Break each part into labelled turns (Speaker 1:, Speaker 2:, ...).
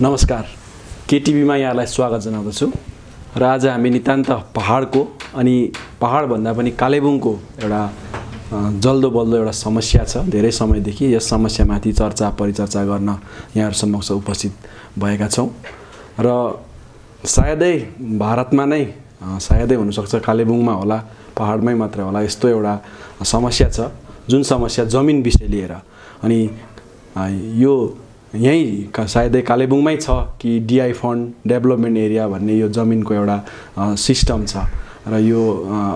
Speaker 1: नमस्कार, केटिभीमा यहाँलाई स्वागत जनाउँदछु र आज हामी नितान्त पहाडको अनि पहाडभन्दा पनि कालेबुङको एउटा जल्दो बल्दो एउटा समस्या छ। धेरै समयदेखि यस समस्यामाथि चर्चा परिचर्चा गर्न यहाँहरु समक्ष उपस्थित भएका छौं र सायदै भारतमा नै सायदै हुन सक्छ कालेबुङमा होला, पहाडमै मात्र होला यस्तो एउटा समस्या छ जुन समस्या जमिन विषय लिएर। अनि यो यही सायदै कालेबुङमै छ कि डिआई फन्ड डेभलपमेन्ट एरिया भन्ने यो जमिनको एउटा सिस्टम छ र यो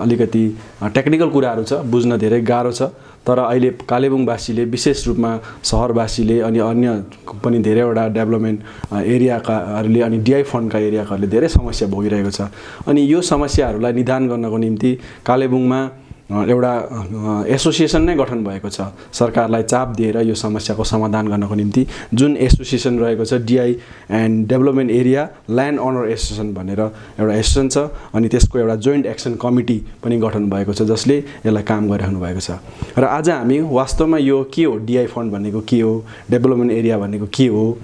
Speaker 1: अलिकति टेक्निकल कुराहरू छ, बुझ्न धेरै गाह्रो छ। तर अहिले कालेबुङवासीले विशेष रूपमा शहरवासीले अनि अन्य पनि धेरैवटा डेभलपमेन्ट एरियाकाहरूले अनि डिआई फन्डका एरियाकाहरूले धेरै समस्या भोगिरहेको छ। अनि यो समस्याहरूलाई निदान गर्नको निम्ति कालेबुङमा एउटा एसोसिएसन नै गठन भएको छ। सरकारलाई चाप दिएर यो समस्याको समाधान गर्नको निम्ति जुन एसोसिएसन रहेको छ DI and development area land owner association भनेर एउटा एसोसिएसन छ। अनि त्यसको एउटा जोइन्ट एक्सन कमिटी पनि गठन भएको छ जसले यसलाई काम गरिरहनु भएको छ। र आज हामी वास्तवमा यो के हो, डिआई फन्ड भनेको के हो, डेभलपमेन्ट एरिया भनेको के हो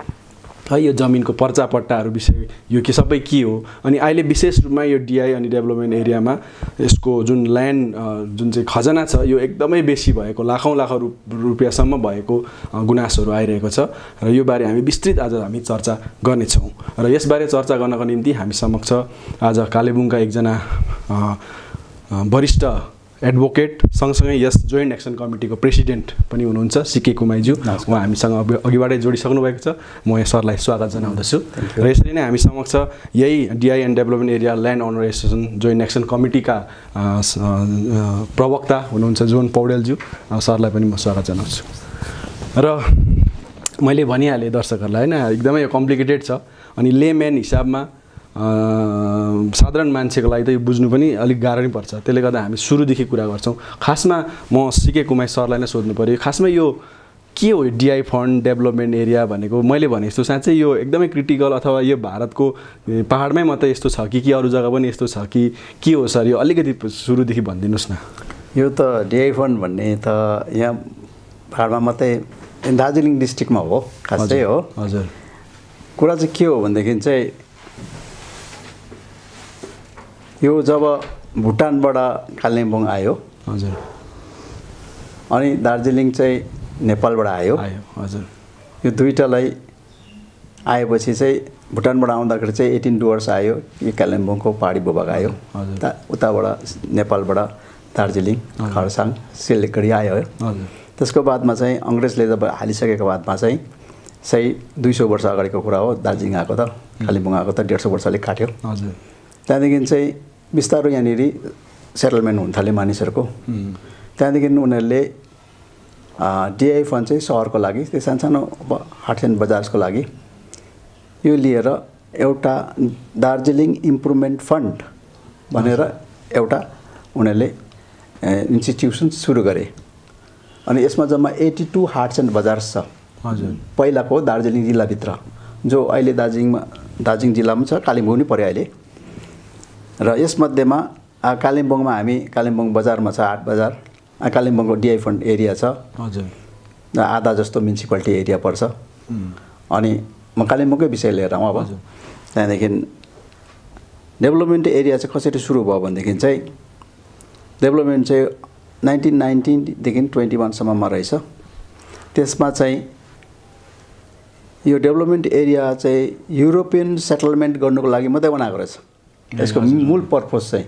Speaker 1: है, यो जमिनको पर्चापट्टाहरू विषय यो के सबै के हो, अनि अहिले विशेष रूपमा यो डिआई अनि डेभलपमेन्ट एरियामा यसको जुन ल्यान्ड जुन चाहिँ खजना छ यो एकदमै बेसी भएको, लाखौं रुपियाँसम्म भएको गुनासोहरू आइरहेको छ र यो बारे हामी विस्तृत आज हामी चर्चा गर्नेछौँ। र यसबारे चर्चा गर्नको निम्ति हामी समक्ष आज कालेबुङका एकजना वरिष्ठ एडभोकेट सँगसँगै यस जोइन्ट एक्सन कमिटीको प्रेसिडेन्ट पनि हुनुहुन्छ सिके कुमाईज्यू, उहाँ हामीसँग अघिबाटै जोडिसक्नु भएको छ। म यहाँ सरलाई स्वागत जनाउँदछु र यसरी नै हामी समक्ष यही DI and development area land owner association joint action कमिटीका प्रवक्ता हुनुहुन्छ जोन पौडेलज्यू, सरलाई पनि म स्वागत जनाउँछु। र मैले भनिहालेँ दर्शकहरूलाई होइन, एकदमै कम्प्लिकेटेड छ अनि लेम्यान हिसाबमा साधारण मान्छेको लागि त यो बुझ्नु पनि अलिक गाह्रो नै पर्छ। त्यसले गर्दा हामी सुरुदेखि कुरा गर्छौँ। खासमा म सिके कुमाई सरलाई नै सोध्नु पर्यो, खासमा यो के हो डिआई फन्ड डेभलपमेन्ट एरिया भनेको? मैले भने जस्तो साँच्चै यो एकदमै क्रिटिकल अथवा यो भारतको पहाडमै मात्रै यस्तो छ कि अरू जग्गा पनि यस्तो छ कि के हो सर? यो अलिकति सुरुदेखि भनिदिनुहोस् न।
Speaker 2: यो त डिआई फन्ड भन्ने त यहाँ पहाडमा मात्रै दार्जिलिङ डिस्ट्रिक्टमा हो खासै हो।
Speaker 1: हजुर,
Speaker 2: कुरा चाहिँ के हो भनेदेखि चाहिँ यो जब भुटानबाट कालिम्पोङ आयो,
Speaker 1: हजुर,
Speaker 2: अनि दार्जिलिङ चाहिँ नेपालबाट आयो,
Speaker 1: हजुर,
Speaker 2: यो दुईटालाई आएपछि चाहिँ भुटानबाट आउँदाखेरि चाहिँ 18 डुवर्स आयो, यो कालिम्पोङको पहाडी भूभाग आयो, उताबाट नेपालबाट दार्जिलिङ खरसाङ सिलगढी आयो। त्यसको बादमा चाहिँ अङ्ग्रेजले जब हालिसकेको बादमा चाहिँ सही 200 वर्ष अगाडिको कुरा हो, दार्जिलिङ आएको त कालिम्पोङ आएको त 150 वर्षले काट्यो। त्यहाँदेखि चाहिँ बिस्तारो यहाँनिर सेटलमेन्ट हुन थाल्यो मानिसहरूको। त्यहाँदेखि उनीहरूले डिआई फन्ड चाहिँ सहरको लागि, त्यो सानसानो हाट एन्ड बजार्सको लागि यो लिएर एउटा दार्जिलिङ इम्प्रुभमेन्ट फन्ड भनेर एउटा उनीहरूले इन्स्टिट्युसन सुरु गरे। अनि यसमा जम्मा 82 हाट्स एन्ड बजार्स छ।
Speaker 1: हजुर,
Speaker 2: पहिलाको दार्जिलिङ जिल्लाभित्र, जो अहिले दार्जिलिङ जिल्लामा छ, कालिम्पोङ नै पऱ्यो अहिले। र यसमध्येमा कालिम्पोङमा हामी कालिम्पोङ बजारमा छ हाट बजार, कालिम्पोङको डिआई फन्ड एरिया छ।
Speaker 1: हजुर,
Speaker 2: आधा जस्तो म्युनिसिपालिटी एरिया पर्छ। अनि म कालिम्पोङकै विषय लिएर आउँ अब। त्यहाँदेखि डेभलपमेन्ट एरिया चाहिँ कसरी सुरु भयो भनेदेखि चाहिँ डेभलपमेन्ट चाहिँ 1919देखि 21सम्ममा रहेछ। त्यसमा चाहिँ यो डेभलपमेन्ट एरिया चाहिँ युरोपियन सेटलमेन्ट गर्नुको लागि मात्रै बनाएको रहेछ। यसको मूल पर्पज चाहिँ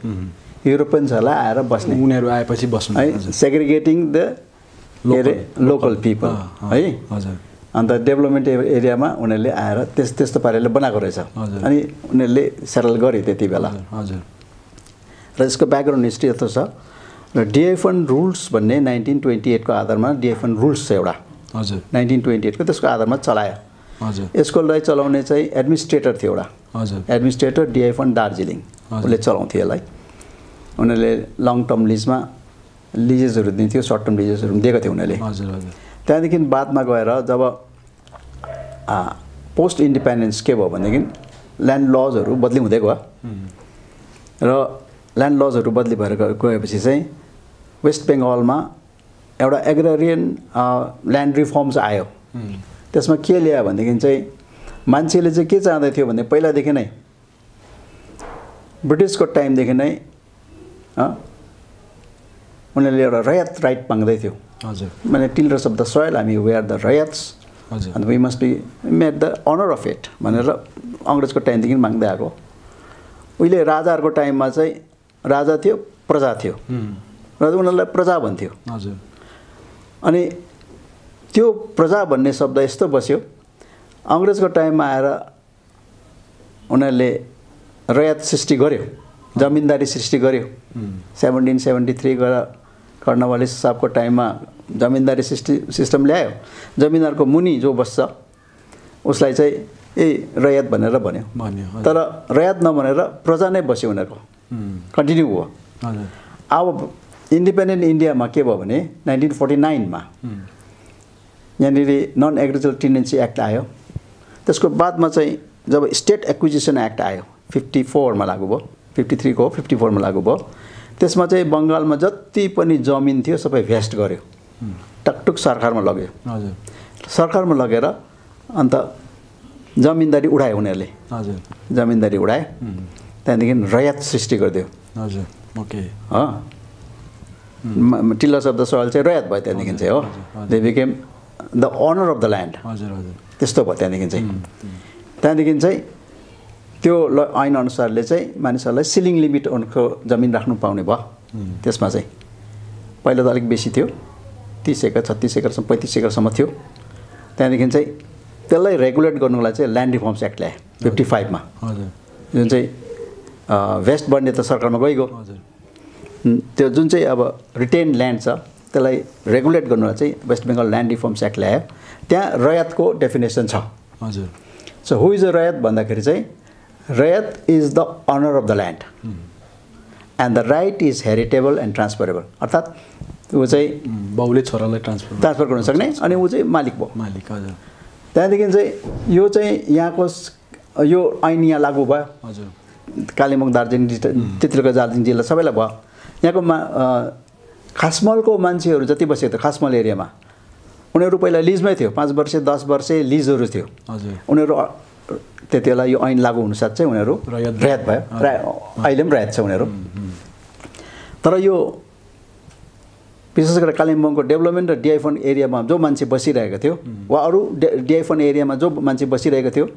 Speaker 2: युरोपियन्सहरूलाई आएर बस्ने,
Speaker 1: उनीहरू आएपछि बस्नु
Speaker 2: है, सेग्रिगेटिङ द लोकल पिपल है।
Speaker 1: हजुर,
Speaker 2: अन्त डेभलपमेन्ट एरियामा उनीहरूले आएर त्यस्तो पाराले बनाएको रहेछ। अनि उनीहरूले सेटल गरे त्यति बेला।
Speaker 1: हजुर,
Speaker 2: र यसको ब्याकग्राउन्ड हिस्ट्री यस्तो छ। र डिआई फन्ड रुल्स भन्ने 1928 को आधारमा डिआई फन्ड रुल्स छ एउटा।
Speaker 1: हजुर,
Speaker 2: 1928 को त्यसको आधारमा चलायो।
Speaker 1: हजुर,
Speaker 2: यसकोलाई चलाउने चाहिँ एडमिनिस्ट्रेटर थियो एउटा।
Speaker 1: हजुर,
Speaker 2: एडमिनिस्ट्रेटर डिआई फन्ड दार्जिलिङ, उसले चलाउँथ्यो यसलाई। उनीहरूले लङ टर्म लिजमा लिजेसहरू दिन्थ्यो, सर्ट टर्म लिजेसहरू दिएको थियो उनीहरूले।
Speaker 1: हजुर, हजुर।
Speaker 2: त्यहाँदेखि बादमा गएर जब पोस्ट इन्डिपेन्डेन्स के भयो भनेदेखि ल्यान्ड लजहरू बदली हुँदै गयो। र ल्यान्ड लजहरू बदली भएर गएपछि चाहिँ वेस्ट बेङ्गलमा एउटा एग्रेरियन ल्यान्ड रिफर्म्स आयो। त्यसमा के ल्यायो भनेदेखि चाहिँ मान्छेले चाहिँ के चाहँदै थियो भने पहिलादेखि नै ब्रिटिसको टाइमदेखि नै उनीहरूले एउटा रयत राइट माग्दै थियो
Speaker 1: हजुर
Speaker 2: माने टिलर्स अफ द सोइल हामी वी आर द रयट्स
Speaker 1: हजुर
Speaker 2: and we must be made the honor of it भनेर अङ्ग्रेजको टाइमदेखि माग्दै आएको उहिले राजाहरूको टाइममा चाहिँ राजा थियो प्रजा थियो र उनीहरूलाई प्रजा भन्थ्यो
Speaker 1: हजुर
Speaker 2: अनि त्यो प्रजा भन्ने शब्द यस्तो बस्यो अङ्ग्रेजको टाइममा आएर उनीहरूले रयत सृष्टि गर्यो जमिनदारी सृष्टि गर्यो 1773 गएर कर्नवालिस साहबको टाइममा जमिनदारी सिस्टम ल्यायो जमिनदारको मुनि जो बस्छ उसलाई चाहिँ ए रयत भनेर भन्यो तर रयत नभनेर प्रजा नै बस्यो उनीहरूको कन्टिन्यू भयो अब इन्डिपेन्डेन्ट इन्डियामा के भयो भने 1949 मा यहाँनिर नन एग्रिकल्चर टेनेन्सी एक्ट आयो त्यसको बादमा चाहिँ जब स्टेट एक्विजिसन एक्ट आयो 54 मा लागू भयो 53 को 54 मा लागू भयो त्यसमा चाहिँ बङ्गालमा जति पनि जमिन थियो सबै भेस्ट गर्यो टकटुक सरकारमा लग्यो
Speaker 1: हजुर
Speaker 2: सरकारमा लगेर अन्त जमिनदारी उडायो उनीहरूले
Speaker 1: हजुर
Speaker 2: जमिनदारी उडाए त्यहाँदेखि रयत सृष्टि गरिदियो
Speaker 1: हजुर okay
Speaker 2: tillers of the soil चाहिँ रयत भयो त्यहाँदेखि चाहिँ हो they became the honour of the land
Speaker 1: हजुर हजुर
Speaker 2: त्यस्तो भयो त्यहाँदेखि चाहिँ त्यो ऐन अनुसारले चाहिँ मानिसहरूलाई सिलिङ लिमिट उनको जमिन राख्नु पाउने भयो त्यसमा चाहिँ पहिला त अलिक बेसी थियो 30 एकर 36 एकरसम्म 35 एकरसम्म थियो त्यहाँदेखि चाहिँ त्यसलाई रेगुलेट गर्नुको लागि चाहिँ ल्यान्ड रिफर्म्स एक्ट ल्यायो 55 मा जुन चाहिँ वेस्ट बन्ने त सरकारमा गइगयो त्यो जुन चाहिँ अब रिटेन ल्यान्ड छ त्यसलाई रेगुलेट गर्नुलाई चाहिँ West Bengal land reforms act ल्यायो त्यहाँ रयतको डेफिनेसन छ
Speaker 1: हजुर
Speaker 2: so who is a Rayat भन्दाखेरि चाहिँ Rayat is the honour of the land and the right is heritable and transferable अर्थात् ऊ चाहिँ
Speaker 1: बाउले छोरालाई ट्रान्सफर
Speaker 2: गर्न सक्ने अनि ऊ चाहिँ मालिक भयो
Speaker 1: मालिक हजुर
Speaker 2: त्यहाँदेखि चाहिँ यो चाहिँ यहाँको यो ऐन यहाँ लागू भयो
Speaker 1: हजुर
Speaker 2: कालिम्पोङ दार्जिलिङ त्यतिखेरको दार्जिलिङ जिल्ला सबैलाई भयो यहाँको खासमलको मान्छेहरू जति बसेको थियो खासमल एरियामा उनीहरू पहिला लिजमै थियो 5 वर्ष 10 वर्ष लिजहरू थियो
Speaker 1: हजुर
Speaker 2: उनीहरू त्यति बेला यो ऐन लागू हुनसाथ चाहिँ उनीहरू रयत भयो अहिले पनि रयत छ उनीहरू तर यो विशेष गरेर कालिम्पोङको डेभलपमेन्ट र डिआई फन्ड एरियामा जो मान्छे बसिरहेको थियो वा अरू डिआई फन्ड एरियामा जो मान्छे बसिरहेको थियो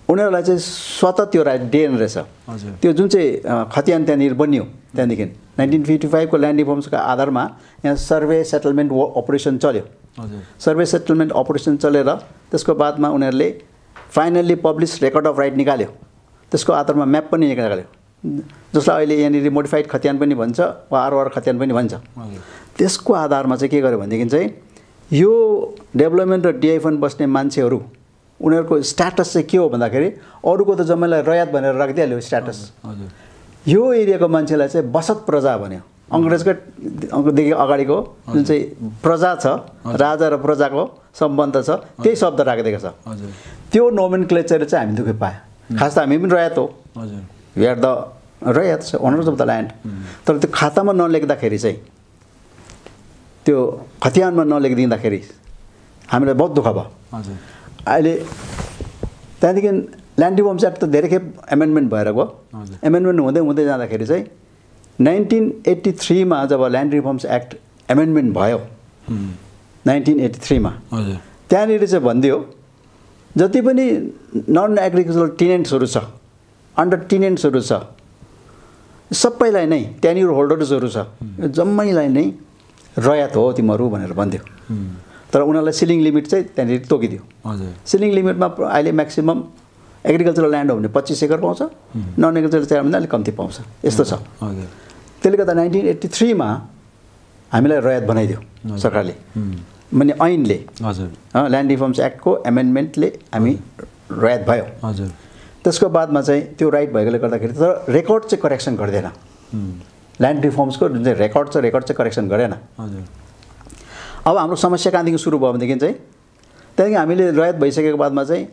Speaker 2: उनीहरूलाई चाहिँ स्वतः त्यो राइट दिएन रहेछ त्यो जुन चाहिँ खतियान त्यहाँनिर बनियो त्यहाँदेखि 1955 को ल्यान्ड रिफर्म्सको आधारमा यहाँ सर्वे सेटलमेन्ट अपरेसन चल्यो सर्वे सेटलमेन्ट अपरेसन चलेर त्यसको बादमा उनीहरूले finally publish record of right निकाल्यो त्यसको आधारमा म्याप पनि निकाल्यो जसलाई अहिले यहाँनिर मोडिफाइड खतियान पनि भन्छ वा आरओआर खतियान पनि भन्छ त्यसको आधारमा चाहिँ के गर्यो भनेदेखि चाहिँ यो डेभलपमेन्ट र डिआई फन्ड बस्ने मान्छेहरू उनीहरूको स्ट्याटस चाहिँ के हो भन्दाखेरि अरूको त जम्मैलाई रयत भनेर राखिदिइहाल्यो स्ट्याटस यो एरियाको मान्छेलाई चाहिँ बसत प्रजा भन्यो अङ्ग्रेजकोदेखि अगाडिको जुन चाहिँ प्रजा छ राजा र प्रजाको सम्बन्ध छ त्यही शब्द राखिदिएको छ त्यो नोमेनक्लेचर चाहिँ हामी दुःख पायो खास त हामी पनि रयत हो we are the Rayat owners of the land तर त्यो खातामा नलेख्दाखेरि चाहिँ त्यो खतियानमा नलेखिदिँदाखेरि हामीलाई बहुत दुःख भयो अहिले त्यहाँदेखि ल्यान्ड रिफर्म्स एक्ट त धेरै खेप एमेन्डमेन्ट भएर गयो एमेन्डमेन्ट हुँदै हुँदै जाँदाखेरि चाहिँ 1983 मा जब ल्यान्ड रिफर्म्स एक्ट एमेन्डमेन्ट भयो 1983 मा त्यहाँनिर चाहिँ भनिदियो जति पनि नन एग्रिकल्चरल टेनेन्ट्सहरू छ अन्डर टेनेन्ट्सहरू छ सबैलाई नै त्यहाँनिर होल्डर्सहरू छ जम्मैलाई नै रयत हो तिमीहरू भनेर भन्थ्यो तर उनीहरूलाई सिलिङ लिमिट चाहिँ त्यहाँनिर तोकिदियो सिलिङ लिमिटमा अहिले म्याक्सिमम एग्रिकल्चरल ल्यान्ड हो भने 25 एकर पाउँछ नन एग्रिकल्चरल चाहिँ भन्दा अलिक कम्ती पाउँछ यस्तो छ त्यसले गर्दा 1983 मा हामीलाई रयत बनाइदियो सरकारले माने ऐनले ल्यान्ड रिफर्म्स एक्टको एमेन्डमेन्टले हामी रयत भयो त्यसको बादमा चाहिँ त्यो राइट भएकोले गर्दाखेरि तर रेकर्ड चाहिँ करेक्सन गर्दैन ल्यान्ड रिफर्म्सको जुन चाहिँ रेकर्ड चाहिँ करेक्सन गरेन अब हाम्रो समस्या कहाँदेखि सुरु भयो भनेदेखि चाहिँ त्यहाँदेखि हामीले रयत भइसकेको बादमा चाहिँ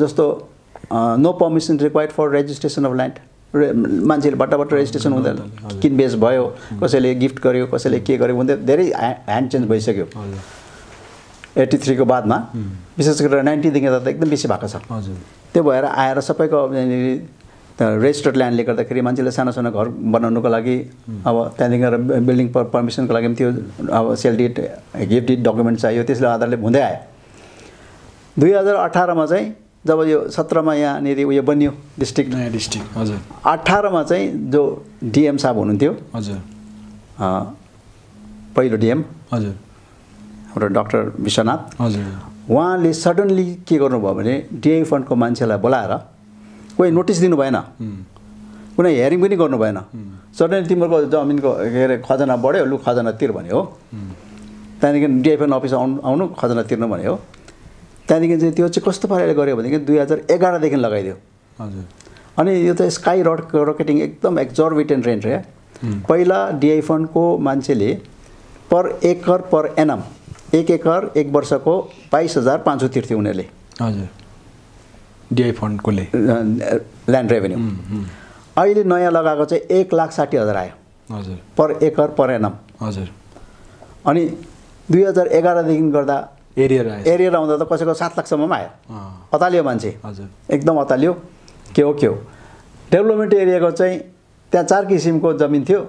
Speaker 2: जस्तो no permission required for registration of land मान्छेले बट्टाबट्टा रेजिस्ट्रेसन हुँदैन किनबेच भयो कसैले गिफ्ट गर्यो कसैले के गर्यो हुँदै धेरै ह्यान्ड चेन्ज भइसक्यो 83 को बादमा विशेष गरेर 90 देखि त एकदम बेसी भएको छ
Speaker 1: हजुर
Speaker 2: त्यो भएर आएर सबैको रेजिस्टर्ड ल्यान्डले गर्दाखेरि मान्छेले सानो सानो घर बनाउनुको लागि अब त्यहाँदेखि गएर बिल्डिङ पर्मिसनको लागि त्यो अब sale deed gift deed document चाहियो त्यसले आधारले हुँदै आयो 2018 मा चाहिँ जब यो 17 मा यहाँनिर उयो बनियो डिस्ट्रिक्ट
Speaker 1: नयाँ डिस्ट्रिक्ट हजुर
Speaker 2: 18 मा चाहिँ जो डिएम साहब हुनुहुन्थ्यो
Speaker 1: हजुर
Speaker 2: पहिलो डिएम
Speaker 1: हजुर
Speaker 2: हाम्रो डाक्टर विश्वनाथ
Speaker 1: हजुर
Speaker 2: उहाँले सडनली के गर्नुभयो भने डिआई फन्डको मान्छेलाई बोलाएर कोही नोटिस दिनु भएन कुनै हेयरिङ पनि गर्नु भएन सडनली तिम्रो जमिनको के अरे खजना बढ्यो लु खजना तिर भन्यो हो त्यहाँदेखि डिआई फन्ड अफिस आउनु खजना तिर्नु भन्यो हो त्यहाँदेखि चाहिँ त्यो चाहिँ कस्तो पाराले गर्यो भनेदेखि 2011 देखि लगाइदियो
Speaker 1: हजुर
Speaker 2: अनि यो त स्काई रकेटिङ एकदम एक्जर्बिटेन्ट रेन्ट रे पहिला डिआई फन्डको मान्छेले पर एकर पर एनम 1 एकर 1 वर्षको 22,500 तिर्थ्यो उनीहरूले
Speaker 1: हजुर डिआई फन्डकोले
Speaker 2: ल्यान्ड रेभेन्यू अहिले नयाँ लगाएको चाहिँ 1,60,000 आयो
Speaker 1: हजुर
Speaker 2: पर एकर पर एनम
Speaker 1: हजुर
Speaker 2: अनि 2011 देखि गर्दा
Speaker 1: एरियर
Speaker 2: आउँदा त कसैको 7 लाखसम्म आयो अतालियो मान्छे
Speaker 1: हजुर
Speaker 2: एकदम अतालियो के हो डेभलपमेन्ट एरियाको चाहिँ त्यहाँ 4 किसिमको जमिन थियो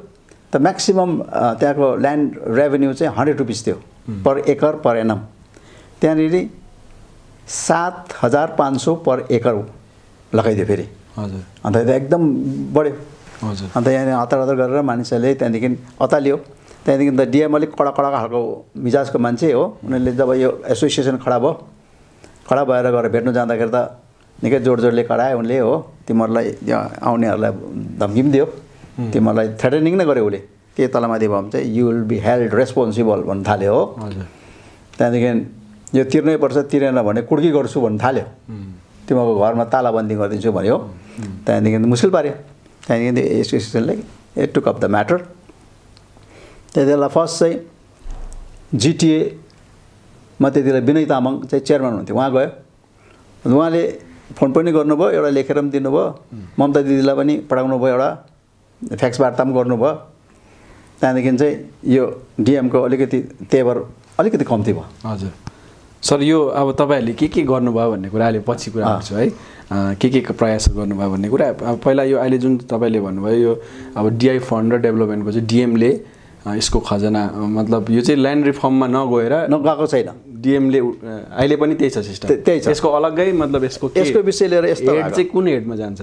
Speaker 2: त म्याक्सिमम त्यहाँको ल्यान्ड रेभेन्यू चाहिँ 100 रुपिस थियो पर एकर पर एनम त्यहाँनिर 7,500 पर एकर लगाइदियो फेरि
Speaker 1: हजुर
Speaker 2: अन्त त्यो एकदम बढ्यो
Speaker 1: हजुर
Speaker 2: अन्त यहाँ हतार गरेर मानिसहरूले त्यहाँदेखि अतालियो त्यहाँदेखि त डिएम अलिक कडा खालको मिजाजको मान्छे हो उनीहरूले जब यो एसोसिएसन खडा भएर गएर भेट्नु जाँदाखेरि त निकै जोडले करायो उनले हो तिमीहरूलाई आउनेहरूलाई धम्की पनि दियो तिमीहरूलाई थ्रेटनिङ नै गर्यो उसले के तलमाथि भयो भने चाहिँ you will be held responsible भन्नु थाल्यो हो त्यहाँदेखि यो तिर्नै पर्छ तिरेन भने कुड्की गर्छु भन्नु थाल्यो तिमीहरूको घरमा तालाबन्दी गरिदिन्छु भन्यो त्यहाँदेखि मुस्किल पार्यो त्यहाँदेखि एसोसिएसनले it took up the matter त्यति बेला फर्स्ट चाहिँ जिटिएमा त्यति बेला विनय तामाङ चाहिँ चेयरम्यान हुनुहुन्थ्यो उहाँ गयो उहाँले फोन पनि गर्नुभयो एउटा लेखेर पनि दिनुभयो ममता दिदीलाई पनि पठाउनु भयो एउटा फ्याक्स वार्ता पनि गर्नुभयो त्यहाँदेखि चाहिँ यो डिएमको अलिकति तेवर अलिकति कम्ती भयो
Speaker 1: हजुर सर यो अब तपाईँहरूले के गर्नुभयो भन्ने कुरा अहिले पछि कुरा आउँछु है के प्रयास गर्नुभयो भन्ने कुरा अब पहिला यो अहिले जुन तपाईँले भन्नुभयो यो अब डिआई फन्ड र डेभलपमेन्टको चाहिँ डिएमले यसको खजना मतलब यो चाहिँ ल्यान्ड रिफर्ममा
Speaker 2: नगएको छैन
Speaker 1: डिएमले अहिले पनि त्यही छ सिस्टम
Speaker 2: त्यही छ
Speaker 1: यसको अलग्गै मतलब यसको
Speaker 2: विषय लिएर यस्तो
Speaker 1: हेड चाहिँ कुन हेडमा जान्छ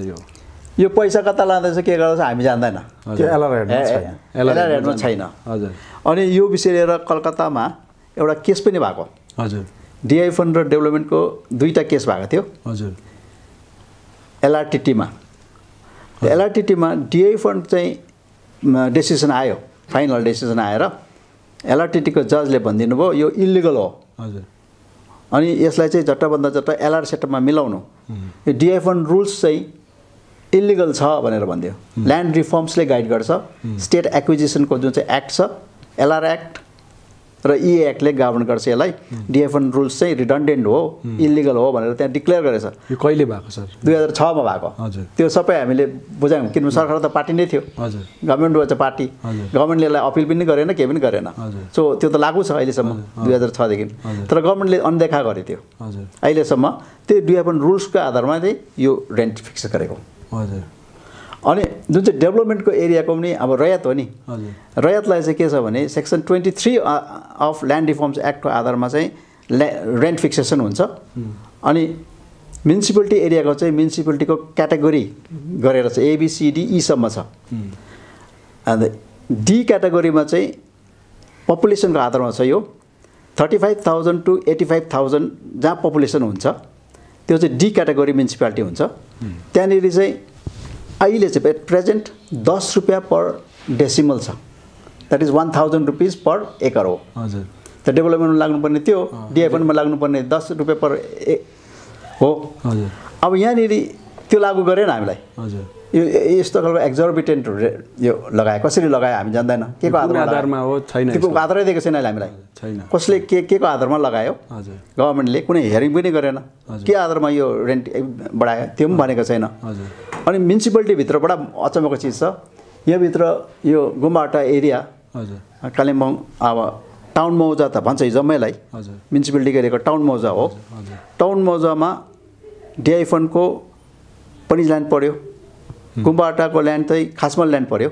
Speaker 2: यो पैसा कता लाँदैछ के गर्दैछ हामी जान्दैन
Speaker 1: त्यो
Speaker 2: एलआर हेडमा छैन
Speaker 1: हजुर
Speaker 2: अनि यो विषय लिएर कलकत्तामा एउटा केस पनि भएको
Speaker 1: हजुर
Speaker 2: डिआई फन्ड र डेभलपमेन्टको 2टा केस भएको थियो
Speaker 1: हजुर
Speaker 2: एलआरटिटीमा एलआरटिटीमा डिआई फन्ड चाहिँ डिसिसन आयो फाइनल डिसिसन आएर एलआरटिटीको जजले भनिदिनु भयो यो इलिगल हो
Speaker 1: हजुर
Speaker 2: अनि यसलाई चाहिँ झट्टभन्दा झट्ट एलआर सेटअपमा मिलाउनु यो डिआई फन्ड रुल्स चाहिँ इलिगल छ भनेर भनिदियो ल्यान्ड रिफर्म्सले गाइड गर्छ स्टेट एक्विजिसनको जुन चाहिँ एक्ट छ एलआर एक्ट र इए एक्टले गभर्न गर्छ यसलाई डिआई फन्ड रुल्स चाहिँ रिडन्डेन्ट हो इलिगल हो भनेर त्यहाँ डिक्लेयर गरेछ
Speaker 1: यो कहिले भएको सर
Speaker 2: 2006 मा भएको
Speaker 1: हजुर
Speaker 2: त्यो सबै हामीले बुझायौँ किनभने सरकार त पार्टी नै थियो
Speaker 1: हजुर
Speaker 2: गभर्मेन्ट वाज अ पार्टी गभर्मेन्टले यसलाई अपिल पनि गरेन केही पनि गरेन सो त्यो त लागू छ अहिलेसम्म 2006 देखि तर गभर्मेन्टले अनदेखा गरे त्यो
Speaker 1: हजुर
Speaker 2: अहिलेसम्म त्यो डिआई फन्ड रुल्सको आधारमा चाहिँ यो रेन्ट फिक्स गरेको
Speaker 1: हजुर
Speaker 2: अनि जुन चाहिँ डेभलपमेन्टको एरियाको पनि अब रयात हो नि रयातलाई चाहिँ के छ भने सेक्सन 23 अफ ल्यान्ड रिफर्म्स एक्टको आधारमा चाहिँ रेन्ट फिक्सेसन हुन्छ अनि म्युनिसिपलिटी एरियाको चाहिँ म्युनिसिपलिटीको क्याटेगोरी गरेर चाहिँ ABCD सम्म छ अन्त डी क्याटेगोरीमा चाहिँ पपुलेसनको आधारमा छ यो 35,000 to 85,000 जहाँ पपुलेसन हुन्छ त्यो चाहिँ डी क्याटेगोरी म्युनिसिपालिटी हुन्छ त्यहाँनिर चाहिँ अहिले चाहिँ एट प्रेजेन्ट 10 रुपियाँ पर डेसिमल छ द्याट इज 1,000 रुपिस पर एकर हो
Speaker 1: हजुर
Speaker 2: त्यो डेभलपमेन्टमा लाग्नुपर्ने त्यो डिआई फन्डमा लाग्नुपर्ने 10 रुपियाँ पर हो हजुर अब यहाँनिर त्यो लागू गरेन हामीलाई हजुर यो यस्तो खालको एक्जर्बिटेन्ट यो लगाए कसरी लगाए हामी जान्दैन के को आधारमा हो छैन त्यो आधारै दिएको छैन हामीलाई छैन कसले के को आधारमा लगायो हजुर गभर्नमेन्टले कुनै हेयरिङ पनि गरेन के आधारमा यो रेन्ट बढायो त्यो पनि भनेको छैन हजुर अनि म्युनिसिपालिटी भित्रबाट अचम्मको चिज छ यो भित्र यो गुम्बाटा एरिया हजुर कालिम्पोङ अब टाउन मौजा त भन्छ जम्मैलाई
Speaker 1: हजुर
Speaker 2: म्युनिसिपालिटी गरेको टाउन मौजा हो
Speaker 1: हजुर
Speaker 2: टाउन मौजामा डिआई फन्डको पनि ल्यान्ड पर्यो गुम्बाटाको ल्यान्ड चाहिँ खासमल ल्यान्ड पर्यो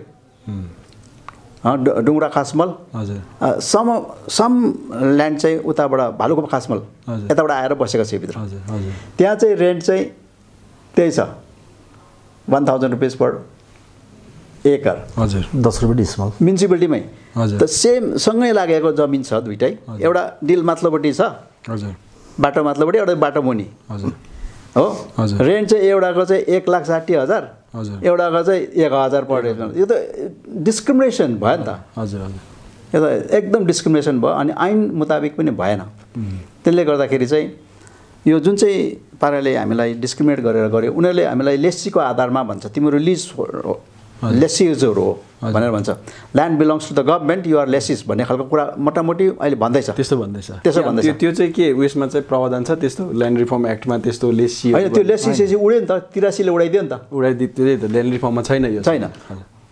Speaker 2: डुङ्ग्रा खासमल
Speaker 1: हजुर
Speaker 2: सम ल्यान्ड चाहिँ उताबाट भालुको खासमल
Speaker 1: हजुर
Speaker 2: यताबाट आएर बसेको छ भित्र
Speaker 1: हजुर हजुर
Speaker 2: त्यहाँ चाहिँ रेन्ट चाहिँ त्यही छ 1000 रुपियाँ पर एकर
Speaker 1: हजुर
Speaker 3: 10 रुपियाँ डिसमल
Speaker 2: म्युनिसिपालिटीमै
Speaker 1: हजुर
Speaker 2: त सेम सँगै लागेको जमिन छ दुइटै एउटा डिल माथिल्लोपट्टि छ
Speaker 1: हजुर
Speaker 2: बाटो माथिल्लोपट्टि एउटा बाटो मुनि
Speaker 1: हजुर
Speaker 2: हो
Speaker 1: हजुर
Speaker 2: रेन्ट चाहिँ एउटाको चाहिँ 1,60,000
Speaker 1: हजुर
Speaker 2: एउटाको चाहिँ 1,000 परेको यो त डिस्क्रिमिनेसन भयो नि त
Speaker 1: हजुर हजुर
Speaker 2: यो त एकदम डिस्क्रिमिनेसन भयो अनि ऐन मुताबिक पनि भएन त्यसले गर्दाखेरि चाहिँ यो जुन चाहिँ पाराले हामीलाई डिस्क्रिमिनेट गरेर गर्यो उनीहरूले हामीलाई लेसीको आधारमा भन्छ तिमीहरू लिज लेसिजहरू हो भनेर भन्छ land belongs to the government you're lessees भन्ने खालको कुरा मोटामोटी अहिले भन्दैछ
Speaker 1: त्यस्तो भन्दैछ
Speaker 2: त्यसो भन्दैछ
Speaker 1: त्यो चाहिँ के उयसमा चाहिँ प्रावधान छ त्यस्तो ल्यान्ड रिफर्म एक्टमा त्यस्तो लेसी
Speaker 2: होइन त्यो लेसिस उड्यो नि त 83ले उडाइदियो नि त
Speaker 1: उडाइदियो त ल्यान्ड रिफर्ममा छैन यो
Speaker 2: छैन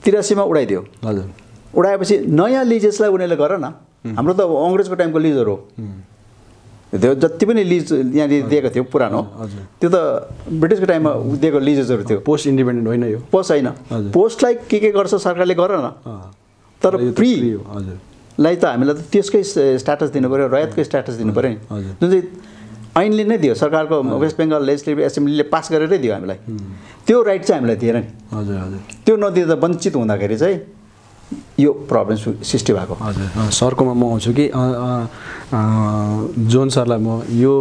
Speaker 2: 83मा उडाइदियो
Speaker 1: हजुर
Speaker 2: उडाएपछि नयाँ लिजेसलाई उनीहरूले गर न हाम्रो त अङ्ग्रेजको टाइमको लिजहरू हो त्यो जति पनि लिज यहाँनिर दिएको थियो पुरानो त्यो त ब्रिटिसको टाइममा दिएको लिजेसहरू थियो
Speaker 1: पोस्ट इन्डिपेन्डेन्ट होइन यो
Speaker 2: पोस्ट होइन पोस्टलाई के गर्छ सरकारले गर न तर प्रीलाई त हामीलाई त त्यसकै स्ट्याटस दिनु पऱ्यो रयतको स्ट्याटस दिनु पऱ्यो नि जुन चाहिँ ऐनले नै दियो सरकारको वेस्ट बेङ्गल लेजिस्लेटिभ एसेम्ब्लीले पास गरेरै दियो हामीलाई त्यो राइट चाहिँ हामीलाई दिएन नि
Speaker 1: हजुर हजुर
Speaker 2: त्यो नदिँदा वञ्चित हुँदाखेरि चाहिँ यो प्रब्लम सृष्टि भएको
Speaker 1: हजुर सरकोमा म आउँछु कि जोन सरलाई म यो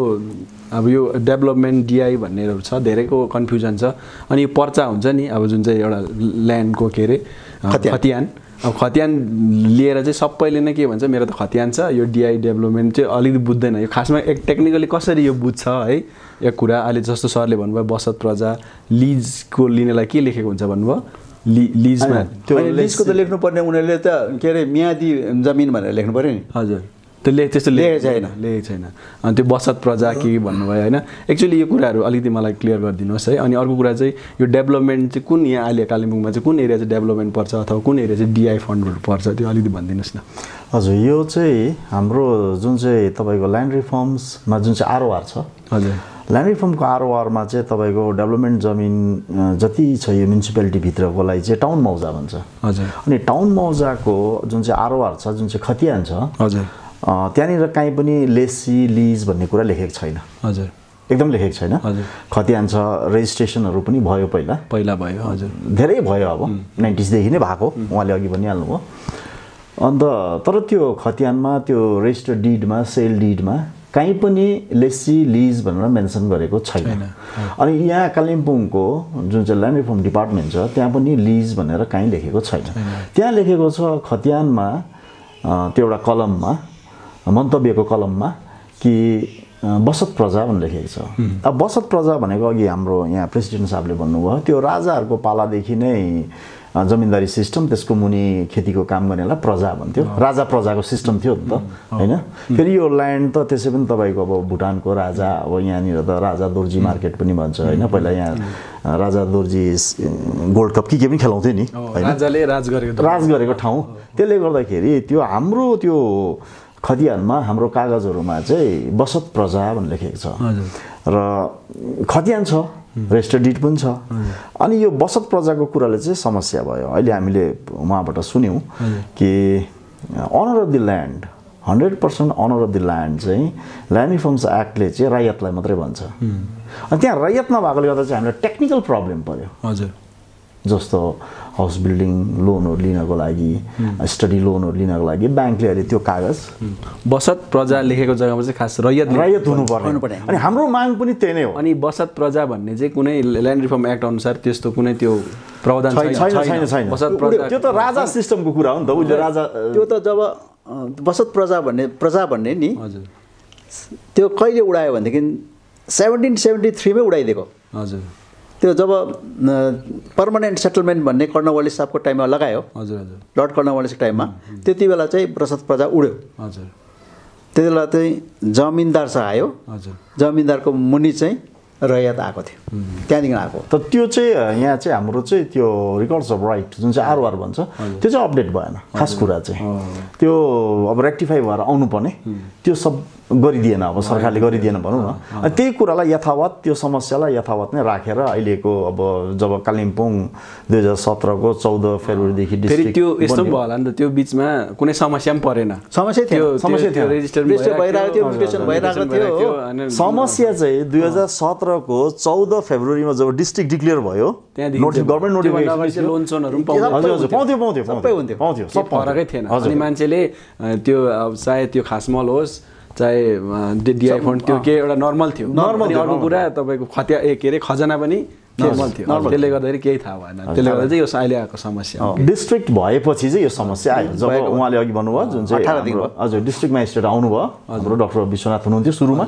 Speaker 1: अब यो डेभलपमेन्ट डिआई भन्नेहरू छ धेरैको कन्फ्युजन छ अनि यो पर्चा हुन्छ नि अब जुन चाहिँ एउटा ल्यान्डको के अरे खतियान अब खतियान लिएर चाहिँ सबैले नै के भन्छ मेरो त खतियान छ यो डिआई डेभलपमेन्ट चाहिँ अलिकति बुझ्दैन यो खासमा एक टेक्निकली कसरी यो बुझ्छ है यो कुरा अहिले जस्तो सरले भन्नुभयो बसत प्रजा लिजको लिनेलाई के लेखेको हुन्छ भन्नुभयो लिजमा
Speaker 2: त्यो लिजको त लेख्नु पर्ने उनीहरूले त के अरे म्यादी जमिन भनेर लेख्नु पर्यो नि
Speaker 1: हजुर त्यो त्यस्तो लेखेको छैन अनि त्यो बसत प्रजा के भन्नुभयो होइन एक्चुअली यो कुराहरू अलिकति मलाई क्लियर गरिदिनुहोस् है अनि अर्को कुरा चाहिँ यो डेभलपमेन्ट चाहिँ कुन यहाँ अहिले कालिम्पोङमा चाहिँ कुन एरिया चाहिँ डेभलपमेन्ट पर्छ अथवा कुन एरिया चाहिँ डिआई फन्डहरू पर्छ त्यो अलिकति भनिदिनुहोस् न
Speaker 3: हजुर यो चाहिँ हाम्रो जुन चाहिँ तपाईँको ल्यान्ड रिफर्म्समा जुन चाहिँ आरओआर छ
Speaker 1: हजुर
Speaker 3: ल्यान्ड रिफर्मको आरओआरमा चाहिँ तपाईँको डेभलपमेन्ट जमिन जति छ यो म्युनिसिपालिटीभित्रकोलाई चाहिँ टाउन मौजा भन्छ
Speaker 1: हजुर
Speaker 3: अनि टाउन मौजाको जुन चाहिँ आरओआर छ जुन चाहिँ खतियान छ
Speaker 1: हजुर
Speaker 3: त्यहाँनिर काहीँ पनि लेसी लिज भन्ने कुरा लेखेको छैन
Speaker 1: हजुर
Speaker 3: एकदम लेखेको छैन
Speaker 1: हजुर
Speaker 3: खतियान छ रेजिस्ट्रेसनहरू पनि भयो
Speaker 1: पहिला भयो हजुर
Speaker 3: धेरै भयो अब 90s देखि नै भएको उहाँले अघि भनिहाल्नुभयो अन्त तर त्यो खतियानमा त्यो रेजिस्टर्ड डिडमा सेल डिडमा कहीँ पनि लेसी लिज भनेर मेन्सन गरेको छैन अनि यहाँ कालिम्पोङको जुन चाहिँ ल्यान्ड रिफर्म डिपार्टमेन्ट छ त्यहाँ पनि लिज भनेर कहीँ लेखेको छैन त्यहाँ लेखेको छ खतियानमा त्यो एउटा कलममा मन्तव्यको कलममा कि बसत प्रजा भनेर लेखेको छ अब बसत प्रजा भनेको अघि हाम्रो यहाँ प्रेसिडेन्ट साहबले भन्नुभयो त्यो राजाहरूको पालादेखि नै जमिनदारी सिस्टम त्यसको मुनि खेतीको काम गर्नेलाई प्रजा भन्थ्यो राजा प्रजाको सिस्टम थियो नि त हैन फेरि यो ल्यान्ड त त्यसै पनि तपाईँको अब भुटानको राजा अब यहाँनिर त राजा दोर्जी मार्केट पनि भन्छ हैन पहिला यहाँ राजा दोर्जी गोल्ड कप के पनि खेलाउँथे नि
Speaker 1: राजाले राज
Speaker 3: गरेको ठाउँ त्यसले गर्दाखेरि त्यो हाम्रो त्यो खतियानमा हाम्रो कागजहरूमा चाहिँ बसत प्रजा भनेर लेखेको छ र खतियान छ रेजिस्टर्ड डिड पनि छ अनि यो बसत प्रजाको कुराले चाहिँ समस्या भयो अहिले हामीले उहाँबाट सुन्यौँ कि honour of the land 100% honour of the land चाहिँ ल्यान्ड रिफर्म्स एक्टले चाहिँ रैयतलाई मात्रै भन्छ अनि त्यहाँ रैयत नभएकोले गर्दा चाहिँ हामीलाई टेक्निकल प्रब्लम पर्यो
Speaker 1: हजुर
Speaker 3: जस्तो हाउस बिल्डिङ लोनहरू लिनको लागि स्टडी लोनहरू लिनको लागि ब्याङ्कले अहिले त्यो कागज
Speaker 1: बसत प्रजा लेखेको जग्गामा चाहिँ खास
Speaker 3: रैयत हुनुपर्ने अनि हाम्रो माग पनि त्यही नै हो
Speaker 1: अनि बसत प्रजा भन्ने चाहिँ कुनै ल्यान्ड रिफर्म एक्ट अनुसार त्यस्तो कुनै त्यो प्रावधान
Speaker 3: छैन
Speaker 1: बसत प्रजा
Speaker 3: त्यो त राजा सिस्टमको कुरा हो नि त उहिले राजा
Speaker 2: त्यो त जब बसत प्रजा भन्ने नि हजुर त्यो कहिले उडायो भनेदेखि 1773 मै उडाइदिएको
Speaker 1: हजुर
Speaker 2: त्यो जब पर्मानेन्ट सेटलमेन्ट भन्ने कर्नवालिस साहबको टाइममा लगायो
Speaker 1: हजुर हजुर
Speaker 2: लर्ड कर्नवालिसको टाइममा त्यति बेला चाहिँ बसत प्रजा उड्यो
Speaker 1: हजुर
Speaker 2: त्यति बेला चाहिँ जमिनदार चाहिँ आयो
Speaker 1: हजुर
Speaker 2: जमिनदारको मुनि चाहिँ रैयत आएको थियो त्यहाँदेखि आएको
Speaker 3: त त्यो चाहिँ यहाँ चाहिँ हाम्रो चाहिँ त्यो रिकर्ड्स अफ राइट जुन चाहिँ आरओआर भन्छ त्यो चाहिँ अपडेट भएन खास कुरा चाहिँ त्यो अब रेक्टिफाई भएर आउनुपर्ने त्यो सब गरिदिएन अब सरकारले गरिदिएन भनौँ न अनि त्यही कुरालाई यथावत त्यो समस्यालाई यथावत नै राखेर अहिलेको अब जब कालिम्पोङ 2017 को 14 फेब्रुअरीदेखि
Speaker 1: फेरि त्यो यस्तो पनि भयो होला नि त त्यो बिचमा कुनै समस्या पनि परेन
Speaker 2: समस्या थियो
Speaker 1: रेजिस्टर
Speaker 2: भइरहेको थियो म्युटेसन भइरहेको थियो
Speaker 3: समस्या चाहिँ 2017 को 14 फेब्रुअरीमा जब डिस्ट्रिक्ट डिक्लेयर भयो गभर्नमेन्ट नोटिफिकेसन
Speaker 1: लोन सोनहरु पनि
Speaker 3: हजुर पाउँथ्यो
Speaker 1: सब फरकै थिएन अनि मान्छेले त्यो चाहे त्यो खासमल होस् चाहे डिआई फन्ड त्यो के एउटा नर्मल थियो अर्को कुरा तपाईँको के अरे खजना पनि नर्मल थियो त्यसले गर्दाखेरि केही थाहा भएन त्यसले गर्दा चाहिँ यो अहिले आएको समस्या
Speaker 3: डिस्ट्रिक्ट भएपछि चाहिँ यो समस्या आयो जब उहाँले अघि भन्नुभयो जुन चाहिँ
Speaker 2: 18 दिन
Speaker 3: हजुर डिस्ट्रिक्ट म्याजिस्ट्रेट आउनुभयो हाम्रो डाक्टर विश्वनाथ हुनुहुन्थ्यो सुरुमा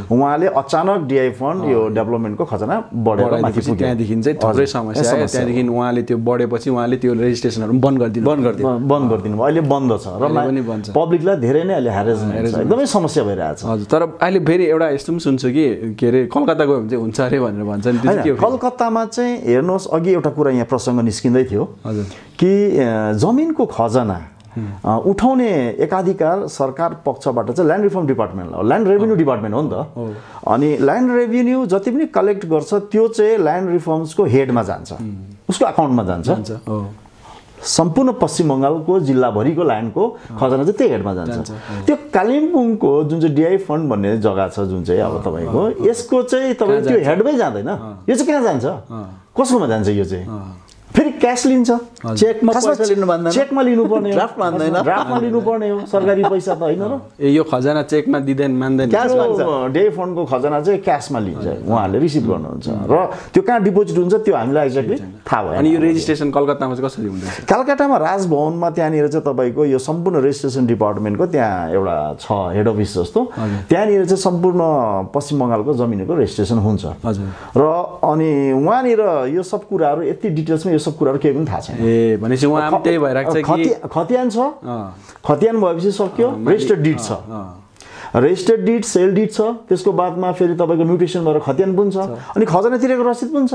Speaker 3: उहाँले अचानक डिआई फन्ड यो डेभलपमेन्टको खजना बढेर माथि पुग्यो
Speaker 1: त्यहाँदेखि चाहिँ थुप्रै समस्या आयो त्यहाँदेखि उहाँले त्यो बढेपछि उहाँले त्यो रेजिस्ट्रेसनहरू बन्द
Speaker 3: गरिदिनु भयो अहिले बन्द छ र पब्लिकलाई धेरै नै अहिले ह्यारेसमेन्ट छ एकदमै समस्या भइरहेछ
Speaker 1: हजुर तर अहिले फेरि एउटा यस्तो पनि सुन्छु कि के अरे कलकत्ता गयो भने चाहिँ हुन्छ अरे भनेर भन्छ नि त्यो के हो
Speaker 3: कलकत्तामा चाहिँ हेर्नुहोस् अघि एउटा कुरा यहाँ प्रसङ्ग निस्किँदै थियो कि जमिनको खजना उठाउने एकाधिकार सरकार पक्षबाट चाहिँ ल्यान्ड रिफर्म डिपार्टमेन्ट हो ल्यान्ड रेभिन्यू डिपार्टमेन्ट हो नि त अनि ल्यान्ड रेभिन्यू जति पनि कलेक्ट गर्छ त्यो चाहिँ ल्यान्ड रिफर्म्सको हेडमा जान्छ उसको अकाउन्टमा जान्छ सम्पूर्ण पश्चिम बङ्गालको जिल्लाभरिको ल्यान्डको खजना चाहिँ त्यही हेडमा जान्छ त्यो कालिम्पोङको जुन चाहिँ डिआई फन्ड भन्ने जग्गा छ जुन चाहिँ अब तपाईँको यसको चाहिँ तपाईँ त्यो हेडमै जाँदैन यो चाहिँ कहाँ जान्छ कसकोमा जान्छ यो चाहिँ फेरि क्यास लिन्छ
Speaker 2: चेकमा पैसा लिनु भन्दैन
Speaker 3: चेकमा लिनुपर्ने
Speaker 2: ड्राफ्ट मान्दैन
Speaker 3: ड्राफ्टमा लिनुपर्ने हो सरकारी पैसा त होइन र
Speaker 1: यो खजना चेकमा दिँदैन मान्दैन
Speaker 3: क्यास मान्छ डिआई फन्डको खजना चाहिँ क्यासमा लिन्छ उहाँहरूले रिसिभ गर्नुहुन्छ र त्यो कहाँ डिपोजिट हुन्छ त्यो हामीलाई एक्ज्याक्टली थाहा भयो
Speaker 1: अनि यो रेजिस्ट्रेसन कलकत्तामा चाहिँ कसरी हुँदैछ
Speaker 3: कलकत्तामा राजभवनमा त्यहाँनिर चाहिँ तपाईँको यो सम्पूर्ण रेजिस्ट्रेसन डिपार्टमेन्टको त्यहाँ एउटा छ हेड अफिस जस्तो त्यहाँनिर चाहिँ सम्पूर्ण पश्चिम बङ्गालको जमिनको रेजिस्ट्रेसन हुन्छ र अनि उहाँनिर यो सब कुराहरू यति डिटेल्समा यो सब कुराहरू केही पनि थाहा छैन
Speaker 1: ए भनेपछि उहाँ पनि त्यही भइरहेको छ कि
Speaker 3: खतियान छ खतियान भएपछि सक्यो रेजिस्टर्ड डिड छ रेजिस्टर्ड डिड सेल डिड छ त्यसको बादमा फेरि तपाईँको म्युटेसन भएर खतियान पनि छ अनि खजना तिरेको रसिद पनि छ